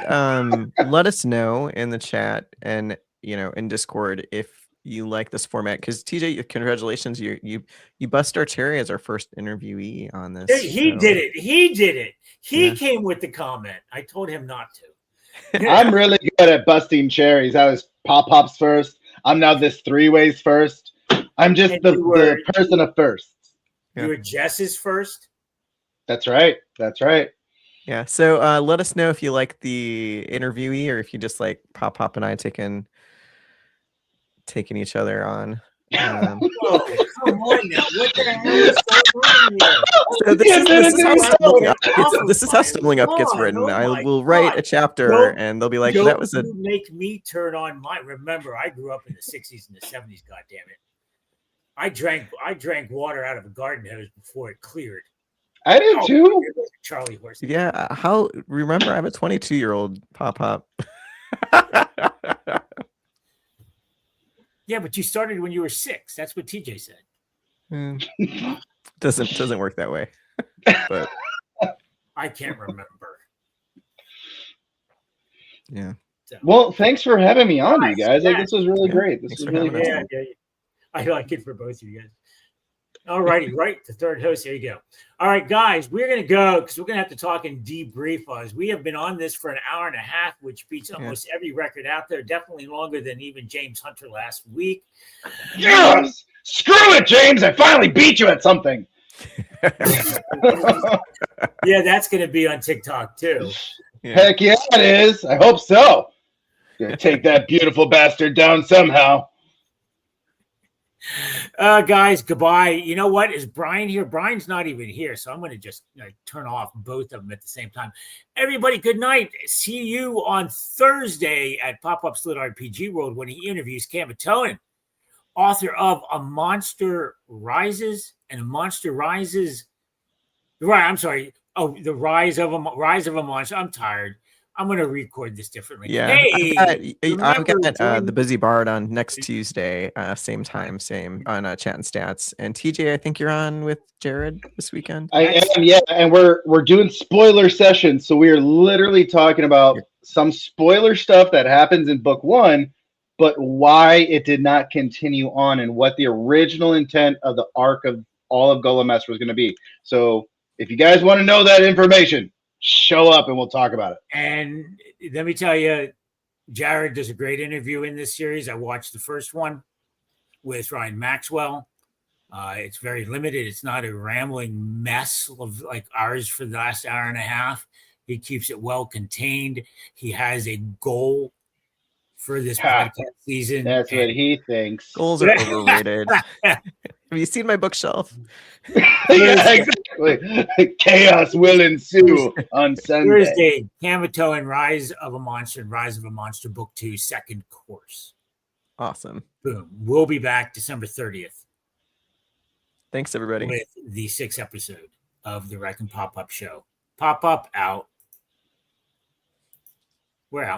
let us know in the chat and in Discord if you like this format, because TJ, congratulations, you bust our cherry as our first interviewee on this. He did it. He came with the comment. I told him not to. I'm really good at busting cherries. I was PopPop's first. I'm now this 3-ways first. I'm just the person of first. You were Jess's first. That's right. Yeah. So let us know if you like the interviewee or if you just like PopPop and I taking each other on. Whoa, come on now. What the hell is going on here? So this is how stumbling up gets, Oh this is how my stumbling up gets God, written. oh I my will write God. a chapter Don't- and they'll be like, Don't that was a you make me turn on my. Remember, I grew up in the 60s and the 70s. God damn it! I drank water out of a garden hose before it cleared. I did too. Charlie horse. yeah. How remember? I have a 22-year-old PopPop. Yeah, but you started when you were 6. That's what TJ said. Doesn't work that way. But I can't remember. yeah. So, Well, thanks for having me on, you guys. Like, yeah. this was really Yeah, great. This thanks was for really having us. great. yeah. I like it for both of you guys. All righty, right. The third host. There you go. All right, guys, we're going to go because we're going to have to talk and debrief us. We have been on this for an hour and a half, which beats almost every record out there. Definitely longer than even James Hunter last week. Yes! Screw it, James. I finally beat you at something. Yeah, that's going to be on TikTok too. Yeah. Heck yeah, it is. I hope so. Gonna take that beautiful bastard down somehow. Guys, goodbye. You know what? Is Brian here? Brian's not even here, so I'm going to just turn off both of them at the same time. Everybody, good night. See you on Thursday at PopPop Split RPG World when he interviews Cam Tonin, author of A Monster Rises and A Monster Rises. Right, I'm sorry. Oh, the Rise of a Monster. I'm tired. I'm going to record this differently. Yeah, Hey, I've got join the Busy Bard on next Tuesday, same time, same on Chat and Stats. And TJ, I think you're on with Jared this weekend. I am, yeah, and we're doing spoiler sessions, so we are literally talking about some spoiler stuff that happens in book 1, but why it did not continue on and what the original intent of the arc of all of Golem Master was going to be. So if you guys want to know that information, show up and we'll talk about it. And let me tell you, Jared does a great interview in this series. I watched the first one with Ryan Maxwell. It's very limited. It's not a rambling mess of like ours for the last hour and a half. He keeps it well contained. He has a goal for this podcast season. That's what he thinks. Goals are overrated. Have you seen my bookshelf? Yeah, exactly. Chaos will ensue on Sunday. Thursday, Kamito and Rise of a Monster and Rise of a Monster Book 2 second course. Awesome. Boom. We'll be back December 30th. Thanks, everybody. With the 6th episode of the Reck and PopPop show. PopPop out. We're out.